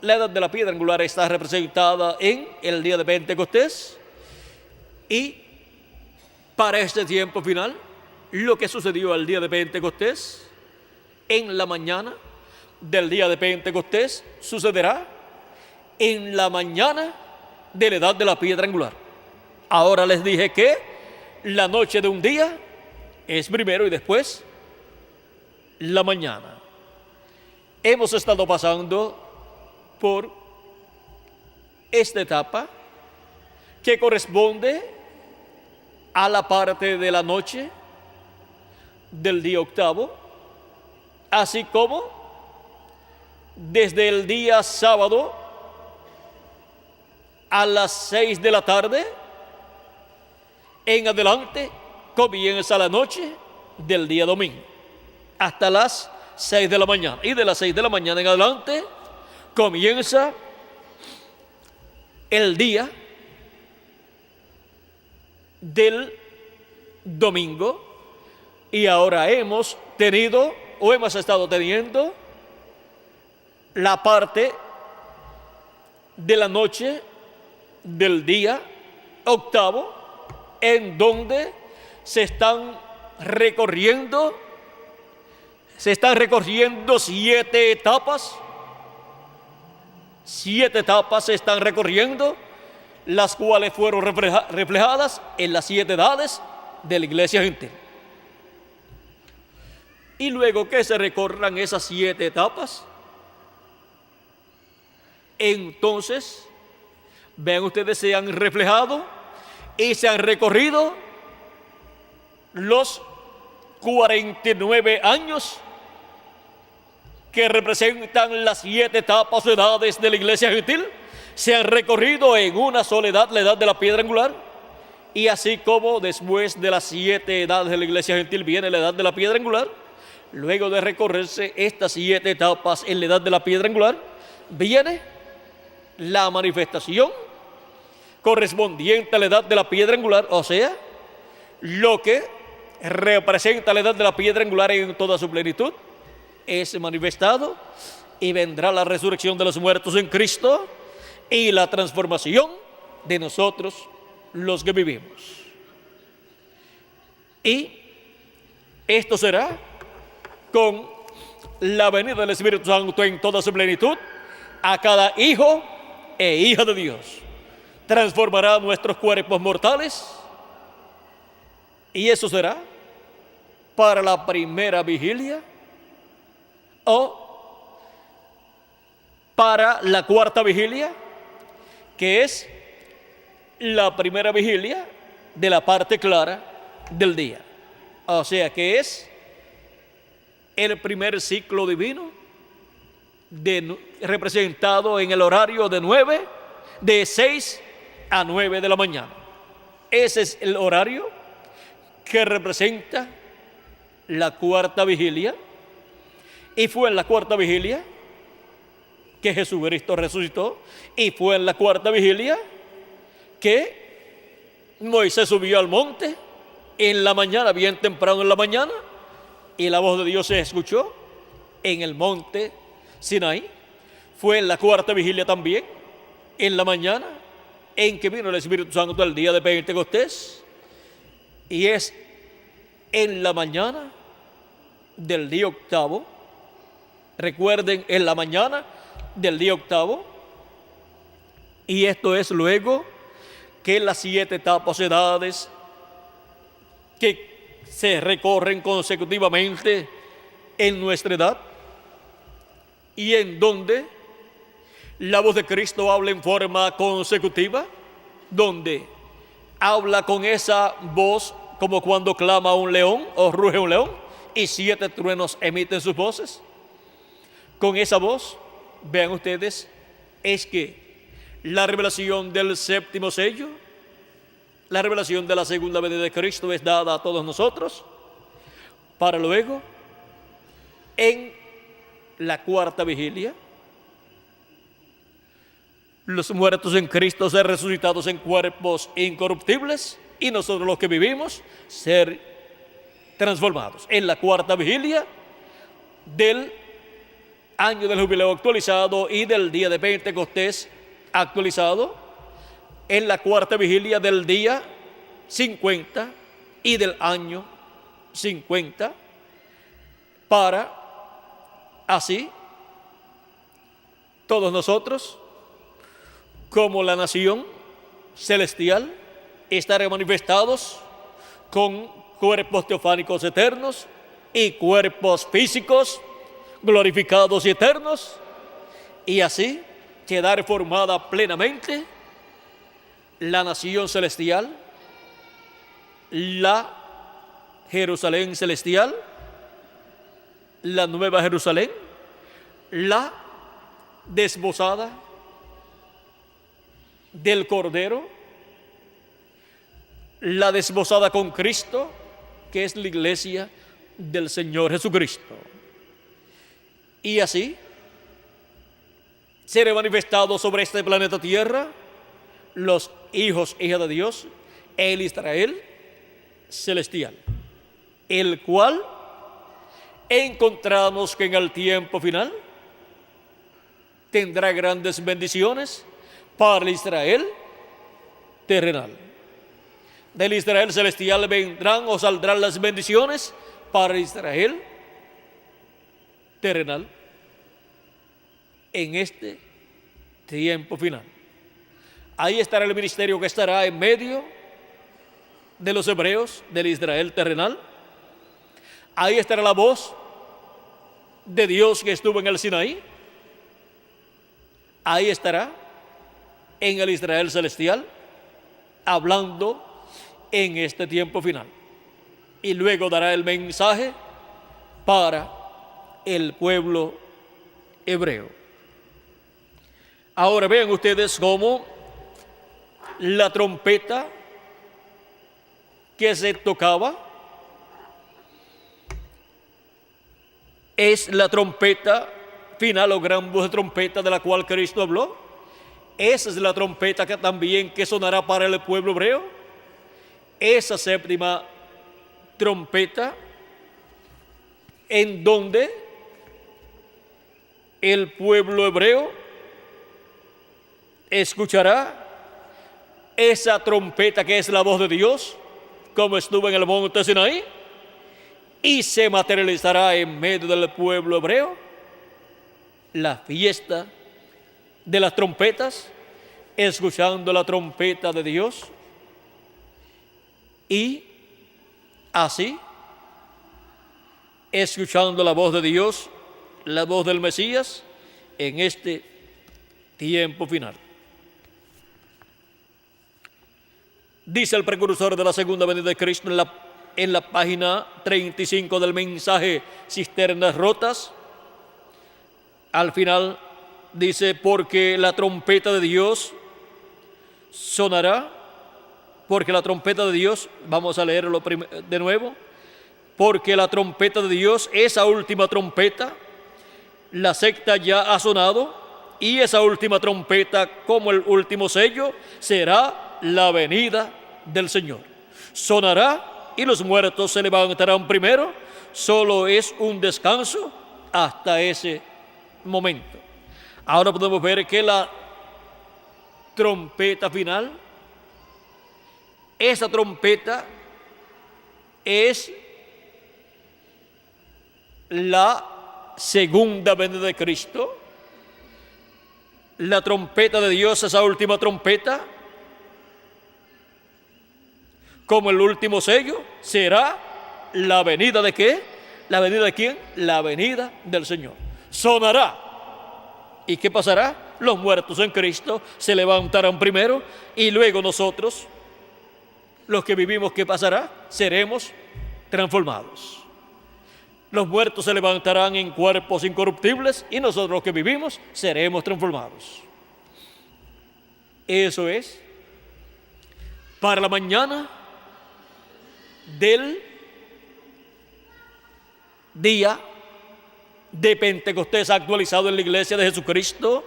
la edad de la piedra angular está representada en el día de Pentecostés. Y para este tiempo final, lo que sucedió el día de Pentecostés, en la mañana del día de Pentecostés, sucederá en la mañana de la edad de la piedra angular. Ahora les dije que la noche de un día es primero y después la mañana. Hemos estado pasando por esta etapa que corresponde a la parte de la noche del día octavo, así como desde el día sábado a las 6 de la tarde en adelante comienza la noche del día domingo hasta las 6 de la mañana, y de las 6 de la mañana en adelante comienza el día del domingo. Y ahora hemos tenido o hemos estado teniendo la parte de la noche del día octavo, en donde se están recorriendo 7 etapas. 7 etapas se están recorriendo, las cuales fueron reflejadas en las 7 edades de la iglesia gentil. Y luego que se recorran esas 7 etapas, entonces, vean ustedes, se han reflejado y se han recorrido los 49 años que representan las 7 etapas o edades de la iglesia gentil. Se han recorrido en una soledad, la edad de la piedra angular, y así como después de las 7 edades de la iglesia gentil viene la edad de la piedra angular, luego de recorrerse estas 7 etapas en la edad de la piedra angular, viene la manifestación correspondiente a la edad de la piedra angular, o sea, lo que representa la edad de la piedra angular en toda su plenitud, es manifestado, y vendrá la resurrección de los muertos en Cristo y la transformación de nosotros los que vivimos. Y esto será con la venida del Espíritu Santo en toda su plenitud a cada hijo e hija de Dios. Transformará nuestros cuerpos mortales, y eso será para la primera vigilia o para la cuarta vigilia, que es la primera vigilia de la parte clara del día. O sea que es el primer ciclo divino representado en el horario de 6 a 9 de la mañana. Ese es el horario que representa la cuarta vigilia, y fue en la cuarta vigilia que Jesucristo resucitó, y fue en la cuarta vigilia que Moisés subió al monte en la mañana, bien temprano en la mañana, y la voz de Dios se escuchó en el monte Sinaí. Fue en la cuarta vigilia también, en la mañana, en que vino el Espíritu Santo el día de Pentecostés, y es en la mañana del día octavo. Recuerden, en la mañana del día octavo, y esto es luego que las 7 etapas, edades que se recorren consecutivamente en nuestra edad, y en donde la voz de Cristo habla en forma consecutiva, donde habla con esa voz como cuando clama un león o ruge un león y 7 truenos emiten sus voces. Con esa voz, vean ustedes, es que la revelación del séptimo sello, la revelación de la segunda venida de Cristo, es dada a todos nosotros, para luego, en la cuarta vigilia, los muertos en Cristo ser resucitados en cuerpos incorruptibles, y nosotros los que vivimos ser transformados. En la cuarta vigilia del año del jubileo actualizado y del día de Pentecostés actualizado, en la cuarta vigilia del día 50 y del año 50, para así todos nosotros, como la nación celestial, estarán manifestados con cuerpos teofánicos eternos y cuerpos físicos glorificados y eternos, y así quedar formada plenamente la nación celestial, la Jerusalén celestial, la nueva Jerusalén, la desposada del Cordero, la desposada con Cristo, que es la iglesia del Señor Jesucristo. Y así será manifestado sobre este planeta Tierra los hijos e hijas de Dios, el Israel celestial, el cual encontramos que en el tiempo final tendrá grandes bendiciones para el Israel terrenal. Del Israel celestial vendrán o saldrán las bendiciones para el Israel terrenal en este tiempo final. Ahí estará el ministerio que estará en medio de los hebreos del Israel terrenal. Ahí estará la voz de Dios que estuvo en el Sinaí, ahí estará en el Israel celestial, hablando en este tiempo final. Y luego dará el mensaje para el pueblo hebreo. Ahora vean ustedes cómo la trompeta que se tocaba es la trompeta final o gran voz de trompeta de la cual Cristo habló. Esa es la trompeta que también que sonará para el pueblo hebreo. Esa séptima trompeta en donde el pueblo hebreo escuchará esa trompeta que es la voz de Dios, como estuvo en el monte Sinaí, y se materializará en medio del pueblo hebreo la fiesta de las trompetas, escuchando la trompeta de Dios, y así, escuchando la voz de Dios, la voz del Mesías, en este tiempo final. Dice el precursor de la segunda venida de Cristo en la página 35 del mensaje Cisternas Rotas. Al final dice, porque la trompeta de Dios sonará, porque la trompeta de Dios, vamos a leerlo de nuevo, porque la trompeta de Dios, esa última trompeta, la sexta ya ha sonado, y esa última trompeta, como el último sello, será la venida del Señor. Sonará y los muertos se levantarán primero. Solo es un descanso hasta ese momento. Ahora podemos ver que la trompeta final, esa trompeta es la segunda venida de Cristo. La trompeta de Dios, esa última trompeta, como el último sello, será la venida de ¿qué? ¿La venida de quién? La venida del Señor. Sonará. ¿Y qué pasará? Los muertos en Cristo se levantarán primero, y luego nosotros, los que vivimos, ¿qué pasará? Seremos transformados. Los muertos se levantarán en cuerpos incorruptibles, y nosotros los que vivimos seremos transformados. Eso es para la mañana del día de Pentecostés actualizado en la iglesia de Jesucristo,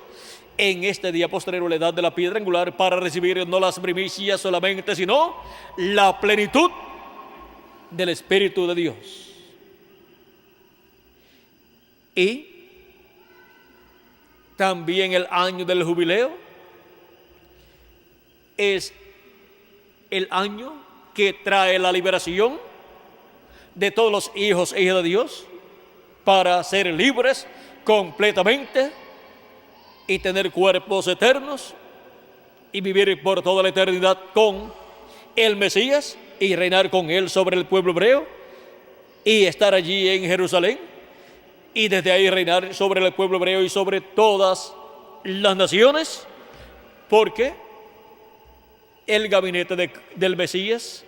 en este día posterior a la edad de la piedra angular, para recibir no las primicias solamente, sino la plenitud del Espíritu de Dios. Y también el año del jubileo es el año que trae la liberación de todos los hijos e hijas de Dios para ser libres completamente y tener cuerpos eternos y vivir por toda la eternidad con el Mesías y reinar con él sobre el pueblo hebreo y estar allí en Jerusalén y desde ahí reinar sobre el pueblo hebreo y sobre todas las naciones, porque el gabinete del Mesías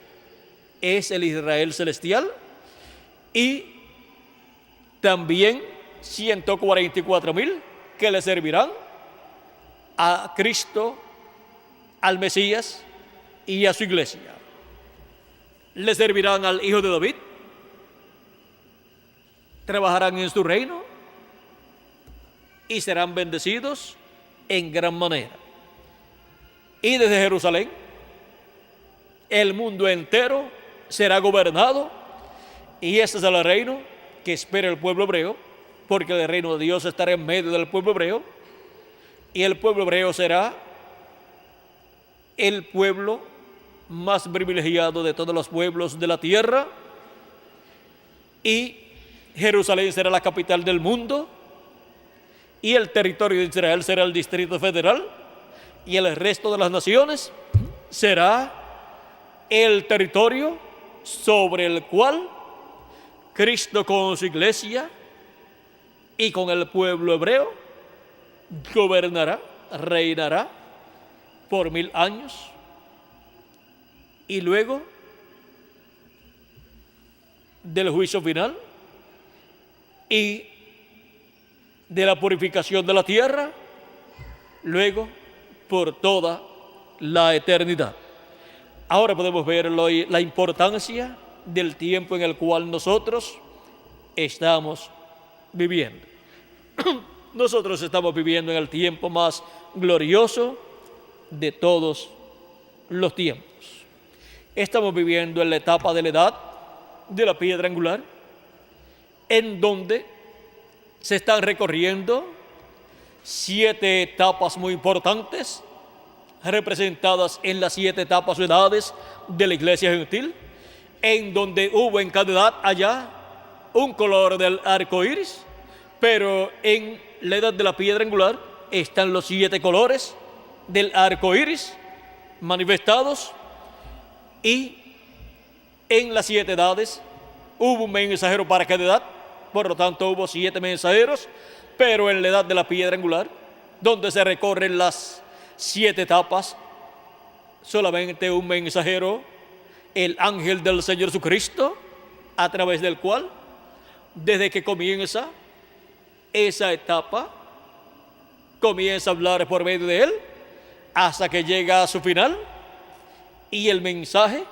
es el Israel celestial, y también 144,000 que le servirán a Cristo, al Mesías y a su iglesia. Le servirán al Hijo de David, trabajarán en su reino y serán bendecidos en gran manera. Y desde Jerusalén, el mundo entero será gobernado, y ese es el reino que espera el pueblo hebreo, porque el reino de Dios estará en medio del pueblo hebreo, y el pueblo hebreo será el pueblo más privilegiado de todos los pueblos de la tierra, y Jerusalén será la capital del mundo, y el territorio de Israel será el Distrito Federal, y el resto de las naciones será el territorio sobre el cual Cristo con su iglesia y con el pueblo hebreo gobernará, reinará por 1000 años. Y luego del juicio final y de la purificación de la tierra, luego por toda la eternidad. Ahora podemos ver la importancia del tiempo en el cual nosotros estamos viviendo. Nosotros estamos viviendo en el tiempo más glorioso de todos los tiempos. Estamos viviendo en la etapa de la edad de la piedra angular, en donde se están recorriendo 7 etapas muy importantes, representadas en las 7 etapas o edades de la iglesia gentil, en donde hubo en cada edad allá un color del arco iris, pero en la edad de la piedra angular están los 7 colores del arco iris manifestados, y en las 7 edades hubo un mensajero para cada edad, por lo tanto hubo 7 mensajeros, pero en la edad de la piedra angular, donde se recorren las 7 etapas, solamente un mensajero, el ángel del Señor Jesucristo, a través del cual, desde que comienza esa etapa, comienza a hablar por medio de él, hasta que llega a su final, y el mensaje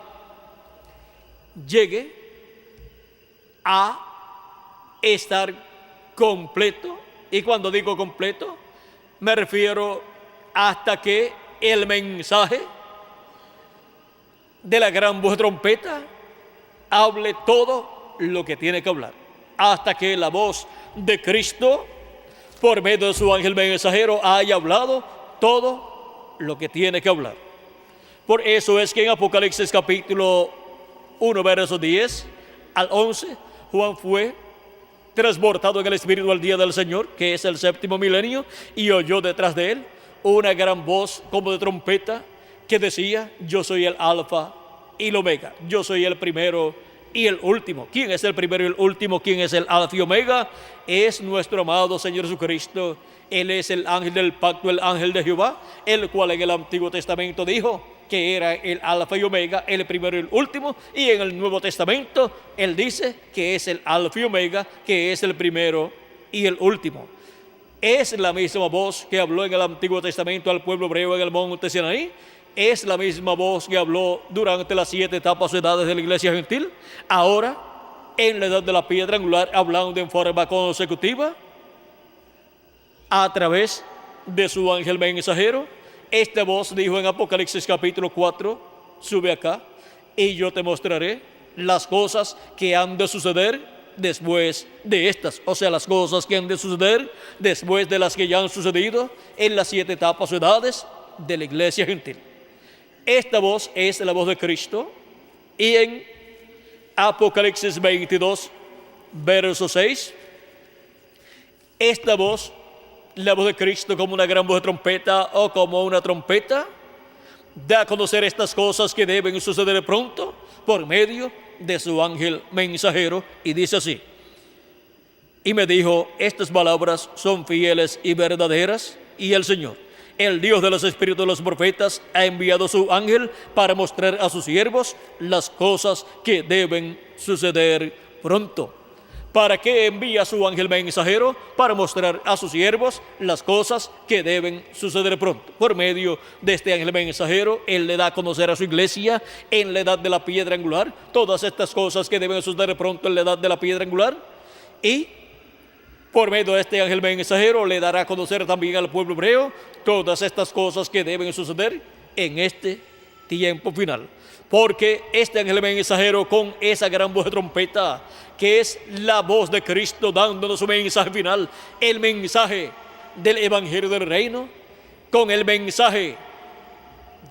llegue a estar completo. Y cuando digo completo, me refiero hasta que el mensaje de la gran voz de trompeta hable todo lo que tiene que hablar, hasta que la voz de Cristo por medio de su ángel mensajero haya hablado todo lo que tiene que hablar. Por eso es que en Apocalipsis capítulo 1 versos 10 al 11, Juan fue transportado en el Espíritu al día del Señor, que es el 7º milenio, y oyó detrás de él una gran voz como de trompeta que decía: yo soy el alfa y el omega, yo soy el primero y el último. ¿Quién es el primero y el último? ¿Quién es el alfa y omega? Es nuestro amado Señor Jesucristo. Él es el ángel del pacto, el ángel de Jehová, el cual en el Antiguo Testamento dijo que era el alfa y omega, el primero y el último, y en el Nuevo Testamento él dice que es el alfa y omega, que es el primero y el último. Es la misma voz que habló en el Antiguo Testamento al pueblo hebreo en el monte Sinaí, es la misma voz que habló durante las 7 etapas o edades de la iglesia gentil, ahora en la edad de la piedra angular, hablando en forma consecutiva a través de su ángel mensajero. Esta voz dijo en Apocalipsis capítulo 4, sube acá y yo te mostraré las cosas que han de suceder después de estas, o sea, las cosas que han de suceder después de las que ya han sucedido en las 7 etapas o edades de la iglesia gentil. Esta voz es la voz de Cristo, y en Apocalipsis 22, verso 6, esta voz, la voz de Cristo, como una gran voz de trompeta o como una trompeta, da a conocer estas cosas que deben suceder pronto por medio de su ángel mensajero, y dice así: y me dijo, estas palabras son fieles y verdaderas, y el Señor, el Dios de los espíritus de los profetas, ha enviado su ángel para mostrar a sus siervos las cosas que deben suceder pronto. ¿Para qué envía su ángel mensajero? Para mostrar a sus siervos las cosas que deben suceder pronto. Por medio de este ángel mensajero, él le da a conocer a su iglesia en la edad de la piedra angular todas estas cosas que deben suceder pronto en la edad de la piedra angular, y por medio de este ángel mensajero le dará a conocer también al pueblo hebreo todas estas cosas que deben suceder en este tiempo final. Porque este ángel mensajero, con esa gran voz de trompeta, que es la voz de Cristo dándonos su mensaje final, el mensaje del evangelio del reino, con el mensaje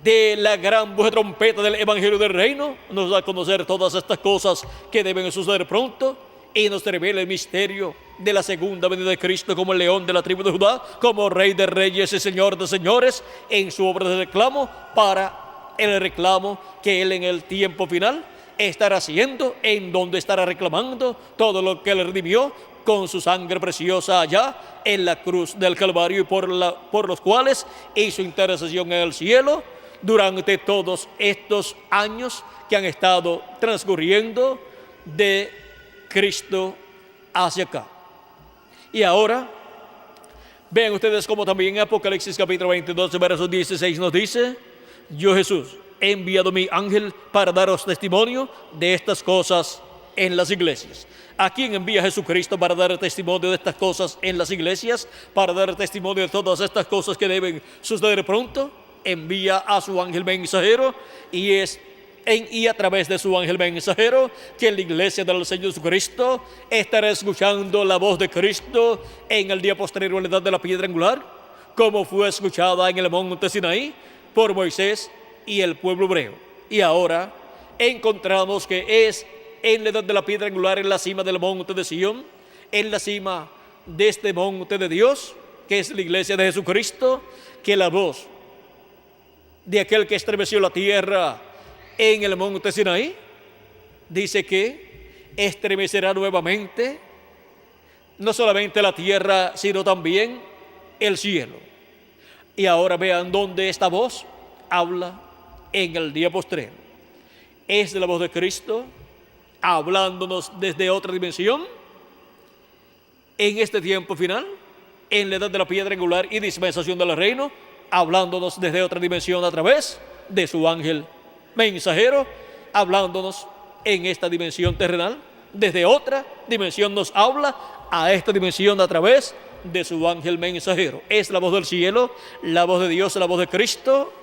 de la gran voz de trompeta del evangelio del reino, nos da a conocer todas estas cosas que deben suceder pronto, y nos revela el misterio de la segunda venida de Cristo como el león de la tribu de Judá, como Rey de reyes y Señor de señores, en su obra de reclamo, para el reclamo que él en el tiempo final estará haciendo, en donde estará reclamando todo lo que le redimió con su sangre preciosa allá en la cruz del Calvario, y por los cuales hizo intercesión en el cielo durante todos estos años que han estado transcurriendo de Cristo hacia acá. Y ahora, vean ustedes como también en Apocalipsis capítulo 22, verso 16 nos dice: yo, Jesús, he enviado mi ángel para daros testimonio de estas cosas en las iglesias. ¿A quién envía Jesucristo para dar testimonio de estas cosas en las iglesias? Para dar testimonio de todas estas cosas que deben suceder pronto. Envía a su ángel mensajero, y es y a través de su ángel mensajero que la iglesia del Señor Jesucristo estará escuchando la voz de Cristo en el día posterior a la edad de la piedra angular, como fue escuchada en el monte Sinaí por Moisés y el pueblo hebreo. Y ahora encontramos que es en la edad de la piedra angular, en la cima del monte de Sion, en la cima de este monte de Dios, que es la iglesia de Jesucristo, que la voz de aquel que estremeció la tierra en el monte Sinaí dice que estremecerá nuevamente no solamente la tierra, sino también el cielo. Y ahora vean dónde esta voz habla en el día postrero. Es la voz de Cristo hablándonos desde otra dimensión en este tiempo final, en la edad de la piedra angular y dispensación del reino, hablándonos desde otra dimensión a través de su ángel mensajero, hablándonos en esta dimensión terrenal. Desde otra dimensión nos habla a esta dimensión a través de su ángel mensajero. Es la voz del cielo, la voz de Dios, la voz de Cristo,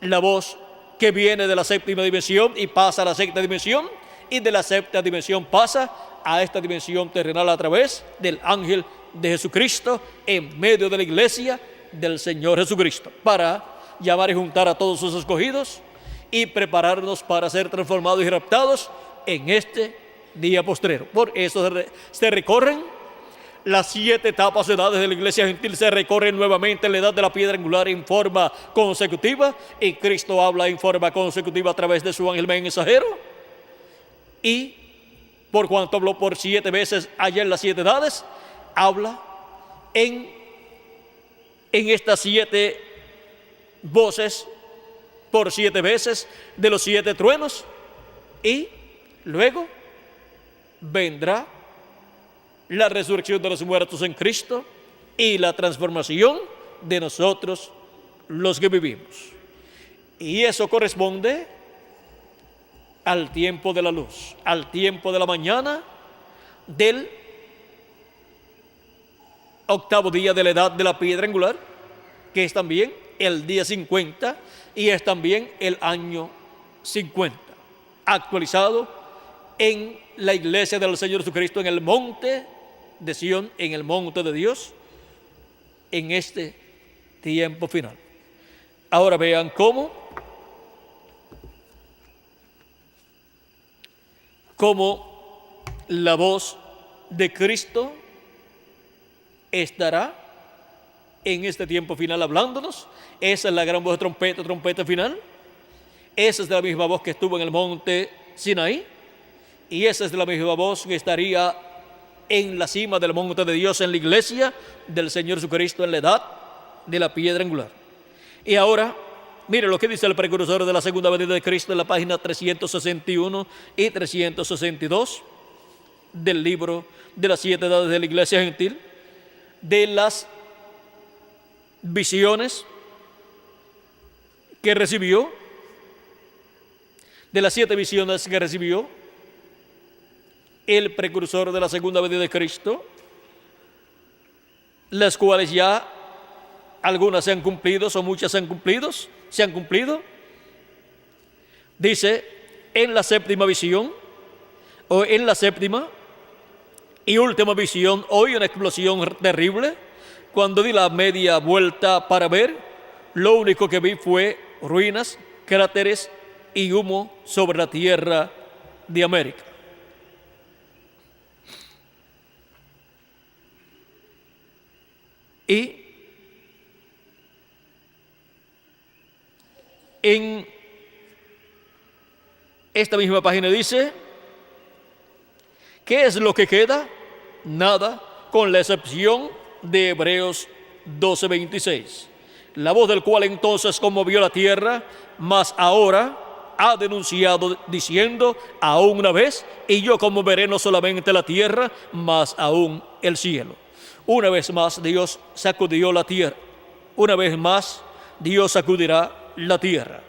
la voz que viene de la séptima dimensión y pasa a la sexta dimensión, y de la séptima dimensión pasa a esta dimensión terrenal a través del ángel de Jesucristo en medio de la iglesia del Señor Jesucristo, para llamar y juntar a todos sus escogidos y prepararnos para ser transformados y raptados en este día postrero. Por eso se recorren las 7 etapas de edades de la iglesia gentil, se recorren nuevamente en la edad de la piedra angular en forma consecutiva, y Cristo habla en forma consecutiva a través de su ángel mensajero, y por cuanto habló por 7 veces allá en las 7 edades, habla en estas 7 voces por 7 veces de los 7 truenos, y luego vendrá la resurrección de los muertos en Cristo y la transformación de nosotros los que vivimos. Y eso corresponde al tiempo de la luz, al tiempo de la mañana del 8º día de la edad de la piedra angular, que es también el día 50 y es también el año 50, actualizado en la iglesia del Señor Jesucristo en el monte de Sion, en el monte de Dios, en este tiempo final. Ahora vean cómo la voz de Cristo estará en este tiempo final hablándonos. Esa es la gran voz de trompeta, trompeta final. Esa es de la misma voz que estuvo en el monte Sinaí, y esa es de la misma voz que estaría en la cima del monte de Dios, en la iglesia del Señor Jesucristo en la edad de la piedra angular. Y ahora, mire lo que dice el precursor de la segunda venida de Cristo en la página 361 y 362 del libro de las 7 edades de la iglesia gentil, de las visiones que recibió, de las 7 visiones que recibió el precursor de la segunda venida de Cristo, las cuales ya algunas se han cumplido, o muchas se han cumplido. Dice, en la séptima visión, o en la séptima y última visión, oí una explosión terrible. Cuando di la media vuelta para ver, lo único que vi fue ruinas, cráteres y humo sobre la tierra de América. Y en esta misma página dice: ¿qué es lo que queda? Nada, con la excepción de Hebreos 12:26. La voz del cual entonces conmovió la tierra, mas ahora ha denunciado diciendo: aún una vez, y yo conmoveré no solamente la tierra, mas aún el cielo. Una vez más Dios sacudió la tierra. Una vez más Dios sacudirá la tierra.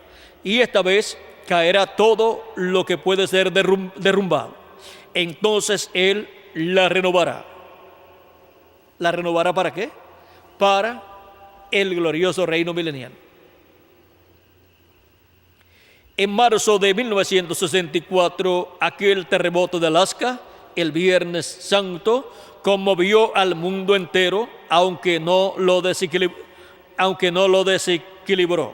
Y esta vez caerá todo lo que puede ser derrumbado. Entonces Él la renovará. ¿La renovará para qué? Para el glorioso reino milenial. En marzo de 1964, aquel terremoto de Alaska, el Viernes Santo, conmovió al mundo entero, aunque no lo desequilibró.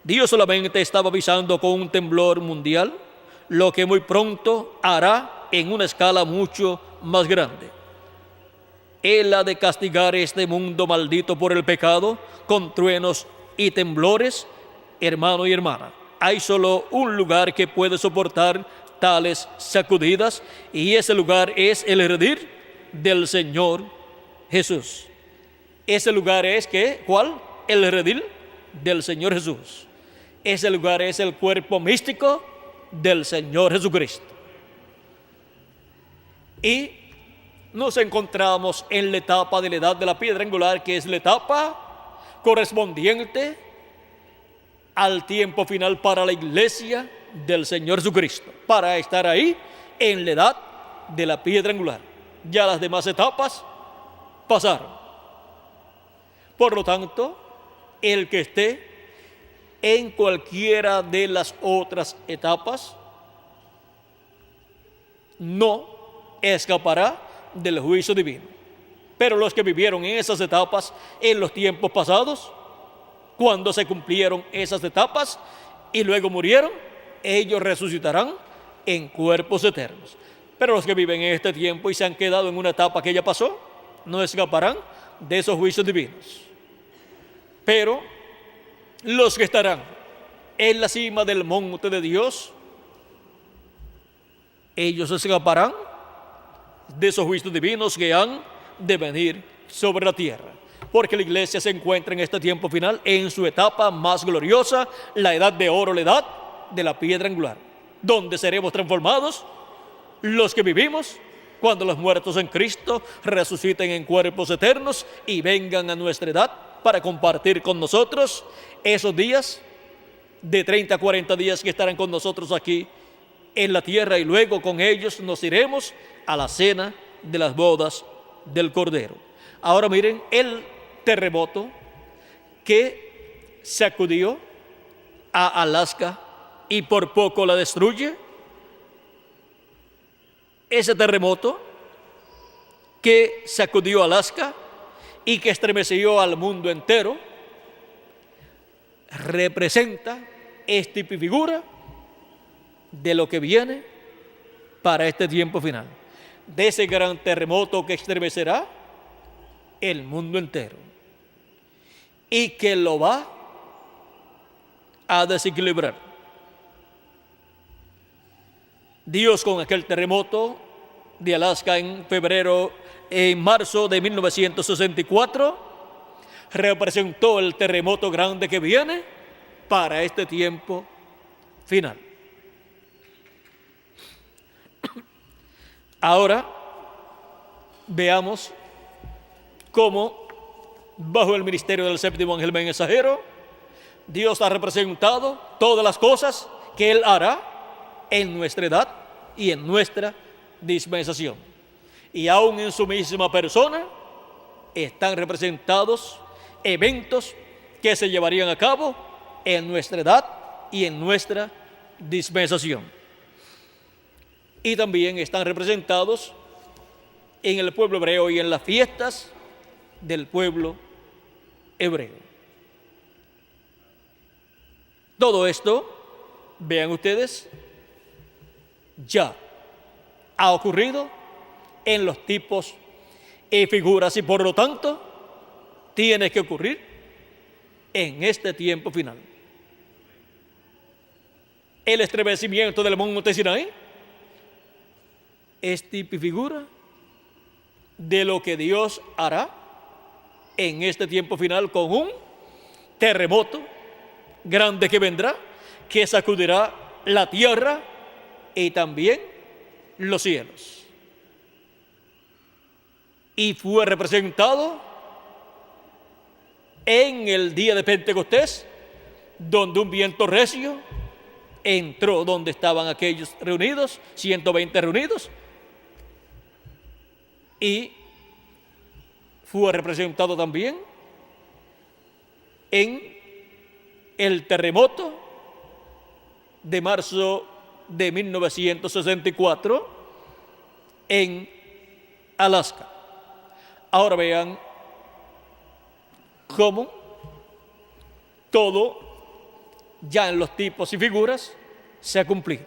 Dios solamente estaba avisando con un temblor mundial, lo que muy pronto hará en una escala mucho más grande. Él ha de castigar este mundo maldito por el pecado, con truenos y temblores. Hermano y hermana, hay solo un lugar que puede soportar tales sacudidas, y ese lugar es el redil del Señor Jesús. Ese lugar es ¿qué? ¿Cuál? El redil del Señor Jesús. Ese lugar es el cuerpo místico del Señor Jesucristo. Y nos encontramos en la etapa de la edad de la piedra angular, que es la etapa correspondiente al tiempo final para la iglesia del Señor Jesucristo, para estar ahí en la edad de la piedra angular. Ya las demás etapas pasaron. Por lo tanto, el que esté en cualquiera de las otras etapas no escapará del juicio divino. Pero los que vivieron en esas etapas en los tiempos pasados, cuando se cumplieron esas etapas y luego murieron, ellos resucitarán en cuerpos eternos. Pero los que viven en este tiempo y se han quedado en una etapa que ya pasó, no escaparán de esos juicios divinos. Pero los que estarán en la cima del monte de Dios, ellos escaparán de esos juicios divinos que han de venir sobre la tierra. Porque la iglesia se encuentra en este tiempo final en su etapa más gloriosa, la edad de oro, la edad de la piedra angular, donde seremos transformados los que vivimos cuando los muertos en Cristo resuciten en cuerpos eternos y vengan a nuestra edad para compartir con nosotros esos días de 30 a 40 días que estarán con nosotros aquí en la tierra, y luego con ellos nos iremos a la cena de las bodas del Cordero. Ahora miren el terremoto que sacudió a Alaska y por poco la destruye. Ese terremoto que sacudió a Alaska y que estremeció al mundo entero representa esta figura de lo que viene para este tiempo final, de ese gran terremoto que estremecerá el mundo entero y que lo va a desequilibrar. Dios, con aquel terremoto de Alaska en marzo de 1964, representó el terremoto grande que viene para este tiempo final. Ahora veamos cómo, bajo el ministerio del séptimo ángel mensajero, Dios ha representado todas las cosas que Él hará en nuestra edad y en nuestra dispensación. Y aún en su misma persona están representados eventos que se llevarían a cabo en nuestra edad y en nuestra dispensación. Y también están representados en el pueblo hebreo y en las fiestas del pueblo hebreo. Todo esto, vean ustedes, ya ha ocurrido en los tipos y figuras, y por lo tanto tiene que ocurrir en este tiempo final. el estremecimiento del monte Sinaí es tipo y figura de lo que Dios hará en este tiempo final con un terremoto grande que vendrá, que sacudirá la tierra y también los cielos. Y fue representado en el día de Pentecostés, donde un viento recio entró donde estaban aquellos reunidos, 120 reunidos, y fue representado también en el terremoto de marzo de 1964 en Alaska. Ahora vean cómo todo ya en los tipos y figuras se ha cumplido.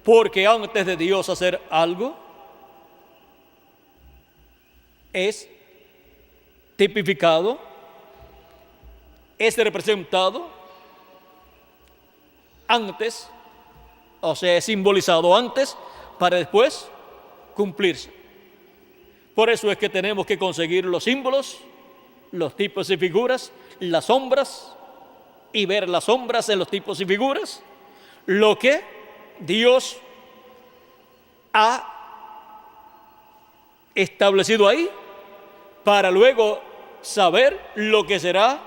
Porque antes de Dios hacer algo, es tipificado, es representado antes, o sea, es simbolizado antes para después cumplirse. Por eso es que tenemos que conseguir los símbolos, los tipos y figuras, las sombras, y ver las sombras en los tipos y figuras, lo que Dios ha establecido ahí, para luego saber lo que será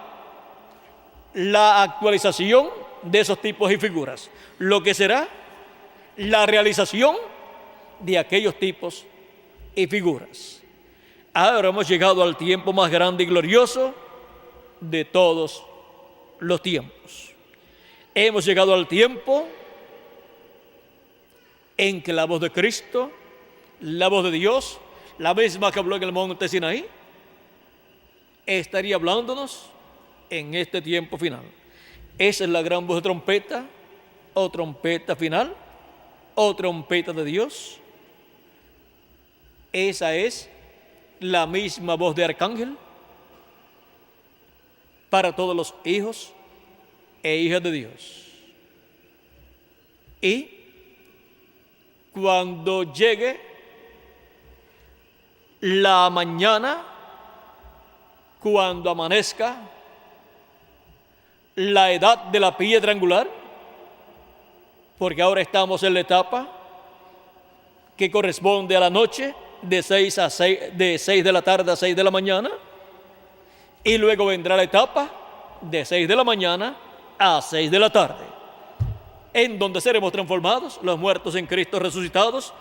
la actualización de esos tipos y figuras, lo que será la realización de aquellos tipos y figuras. Ahora hemos llegado al tiempo más grande y glorioso de todos los tiempos. Hemos llegado al tiempo en que la voz de Cristo, la voz de Dios, la misma que habló en el monte Sinaí, estaría hablándonos en este tiempo final. Esa es la gran voz de trompeta, o trompeta final, o trompeta de Dios. Esa es la misma voz de arcángel para todos los hijos e hijas de Dios. Y cuando llegue la mañana, cuando amanezca la edad de la piedra angular, porque ahora estamos en la etapa que corresponde a la noche, de 6 de la tarde a 6 de la mañana, y luego vendrá la etapa de 6 de la mañana a 6 de la tarde, en donde seremos transformados, los muertos en Cristo resucitados.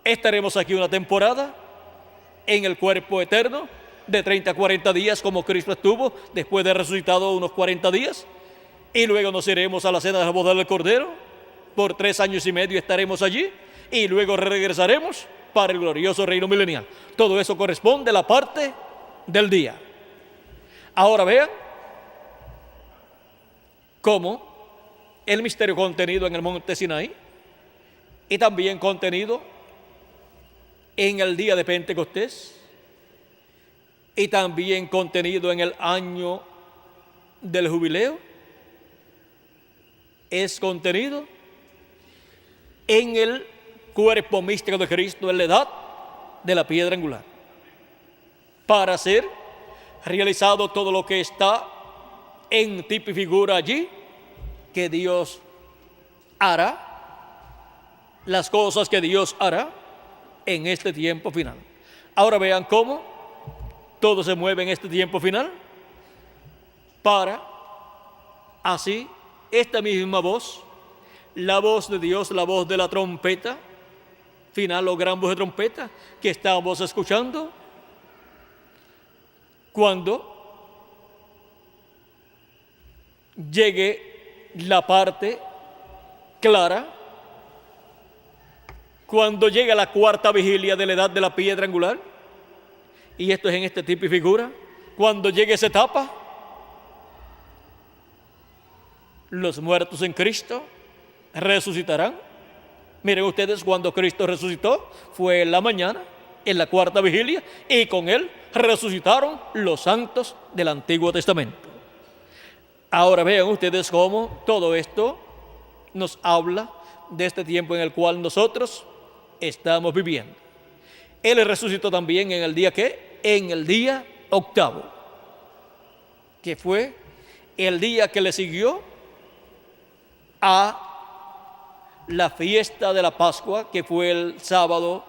Estaremos aquí una temporada en el cuerpo eterno de 30 a 40 días, como Cristo estuvo después de resucitado unos 40 días, y luego nos iremos a la cena de la boda del Cordero. Por 3 años y medio estaremos allí, y luego regresaremos para el glorioso reino milenial. Todo eso corresponde a la parte del día. Ahora vean cómo el misterio contenido en el monte Sinaí y también contenido en el día de Pentecostés y también contenido en el año del jubileo, es contenido en el cuerpo místico de Cristo, en la edad de la piedra angular, para ser realizado todo lo que está en tipo y figura allí, que Dios hará, las cosas que Dios hará en este tiempo final. Ahora vean cómo todo se mueve en este tiempo final, para así esta misma voz, la voz de Dios, la voz de la trompeta final o gran voz de trompeta que estamos escuchando, cuando llegue la parte clara, cuando llegue la cuarta vigilia de la edad de la piedra angular, y esto es en este tipo y figura, cuando llegue esa etapa, los muertos en Cristo resucitarán. Miren ustedes, cuando Cristo resucitó fue en la mañana, en la cuarta vigilia, y con Él resucitaron los santos del Antiguo Testamento. Ahora vean ustedes cómo todo esto nos habla de este tiempo en el cual nosotros estamos viviendo. Él resucitó también en el día ¿qué? En el día octavo, que fue el día que le siguió a la fiesta de la Pascua, que fue el sábado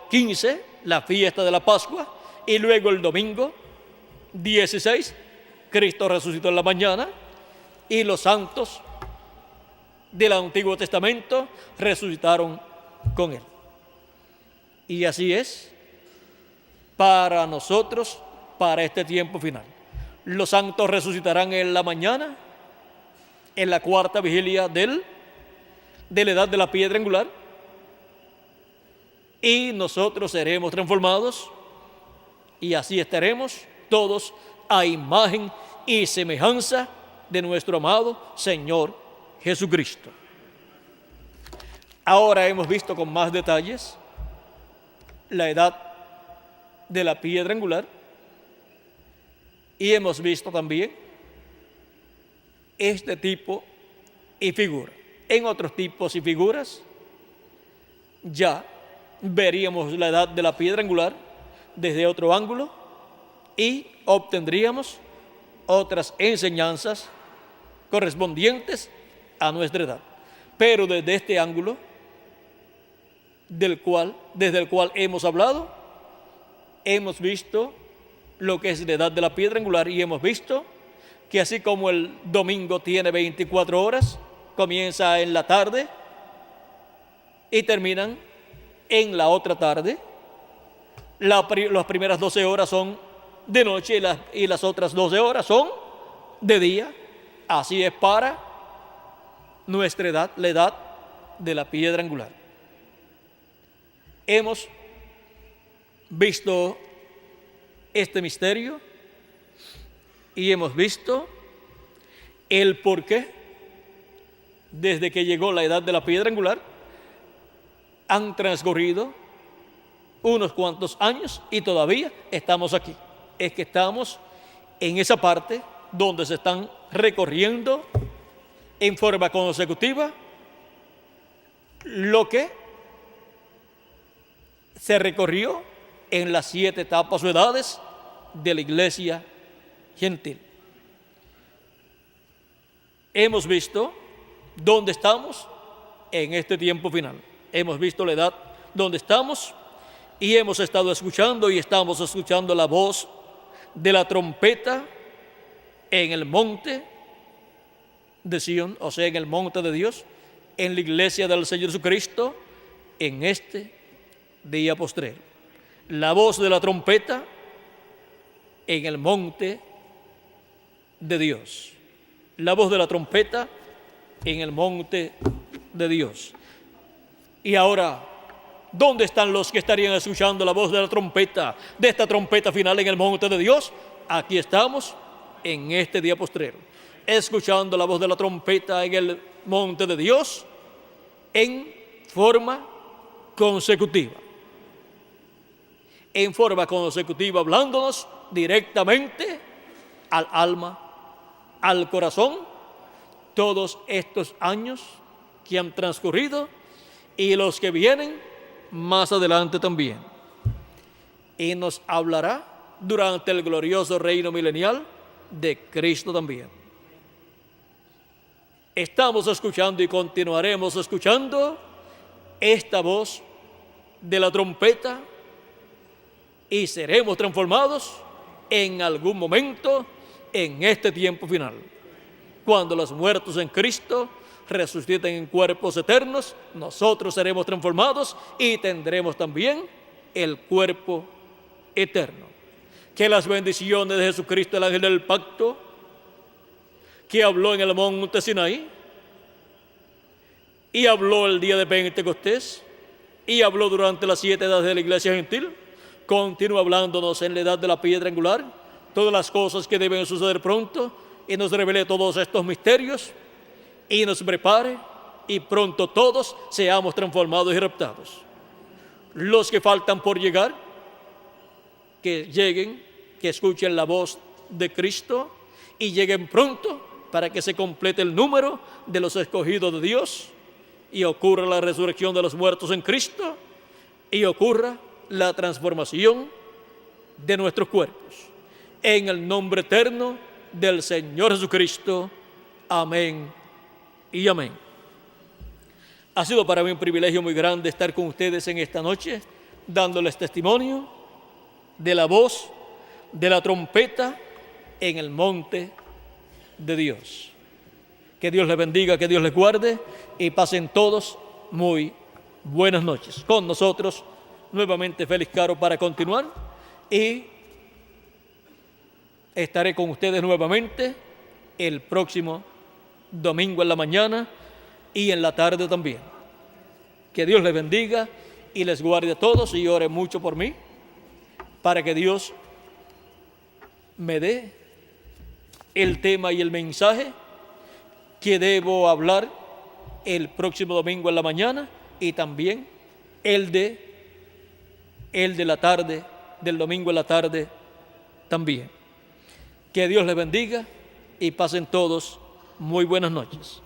15, la fiesta de la Pascua, y luego el domingo 16, Cristo resucitó en la mañana, y los santos del Antiguo Testamento resucitaron con él. Y así es para nosotros, para este tiempo final. Los santos resucitarán en la mañana, en la cuarta vigilia de la edad de la piedra angular, y nosotros seremos transformados, y así estaremos todos a imagen y semejanza de nuestro amado Señor Jesucristo. Ahora hemos visto con más detalles la edad de la piedra angular, y hemos visto también este tipo y figura. En otros tipos y figuras ya veríamos la edad de la piedra angular desde otro ángulo y obtendríamos otras enseñanzas correspondientes a nuestra edad. Pero desde este ángulo desde el cual hemos hablado, hemos visto lo que es la edad de la piedra angular, y hemos visto que así como el domingo tiene 24 horas, comienza en la tarde y terminan en la otra tarde. Las primeras 12 horas son de noche y las otras 12 horas son de día. Así es para nuestra edad, la edad de la piedra angular. Hemos visto este misterio y hemos visto el por qué desde que llegó la edad de la piedra angular han transcurrido unos cuantos años y todavía estamos aquí. Es que estamos en esa parte donde se están recorriendo en forma consecutiva lo que se recorrió en las 7 etapas o edades de la iglesia gentil. Hemos visto dónde estamos en este tiempo final. Hemos visto la edad donde estamos y hemos estado escuchando y estamos escuchando la voz de la trompeta en el monte de Sion, o sea, en el monte de Dios, en la iglesia del Señor Jesucristo, en este día postrero. La voz de la trompeta en el monte de Dios. La voz de la trompeta en el monte de Dios. Y ahora, ¿dónde están los que estarían escuchando la voz de la trompeta, de esta trompeta final en el monte de Dios? Aquí estamos en este día postrero, escuchando la voz de la trompeta en el monte de Dios en forma consecutiva. En forma consecutiva, hablándonos directamente al alma, al corazón, todos estos años que han transcurrido y los que vienen más adelante también. Y nos hablará durante el glorioso reino milenial de Cristo también. Estamos escuchando y continuaremos escuchando esta voz de la trompeta y seremos transformados en algún momento en este tiempo final. Cuando los muertos en Cristo resuciten en cuerpos eternos, nosotros seremos transformados y tendremos también el cuerpo eterno. Que las bendiciones de Jesucristo, el ángel del pacto, que habló en el monte Sinaí, y habló el día de Pentecostés, y habló durante las 7 edades de la iglesia gentil, continúa hablándonos en la edad de la piedra angular, todas las cosas que deben suceder pronto, y nos revele todos estos misterios, y nos prepare, y pronto todos seamos transformados y raptados. Los que faltan por llegar, que lleguen, que escuchen la voz de Cristo, y lleguen pronto para que se complete el número de los escogidos de Dios y ocurra la resurrección de los muertos en Cristo y ocurra la transformación de nuestros cuerpos. En el nombre eterno del Señor Jesucristo. Amén y amén. Ha sido para mí un privilegio muy grande estar con ustedes en esta noche, dándoles testimonio de la voz de la trompeta en el monte de Dios. Que Dios les bendiga, que Dios les guarde y pasen todos muy buenas noches. Con nosotros nuevamente Félix Caro para continuar y estaré con ustedes nuevamente el próximo domingo en la mañana y en la tarde también. Que Dios les bendiga y les guarde a todos y ore mucho por mí para que Dios me dé el tema y el mensaje que debo hablar el próximo domingo en la mañana y también el de la tarde, del domingo en la tarde también. Que Dios les bendiga y pasen todos muy buenas noches.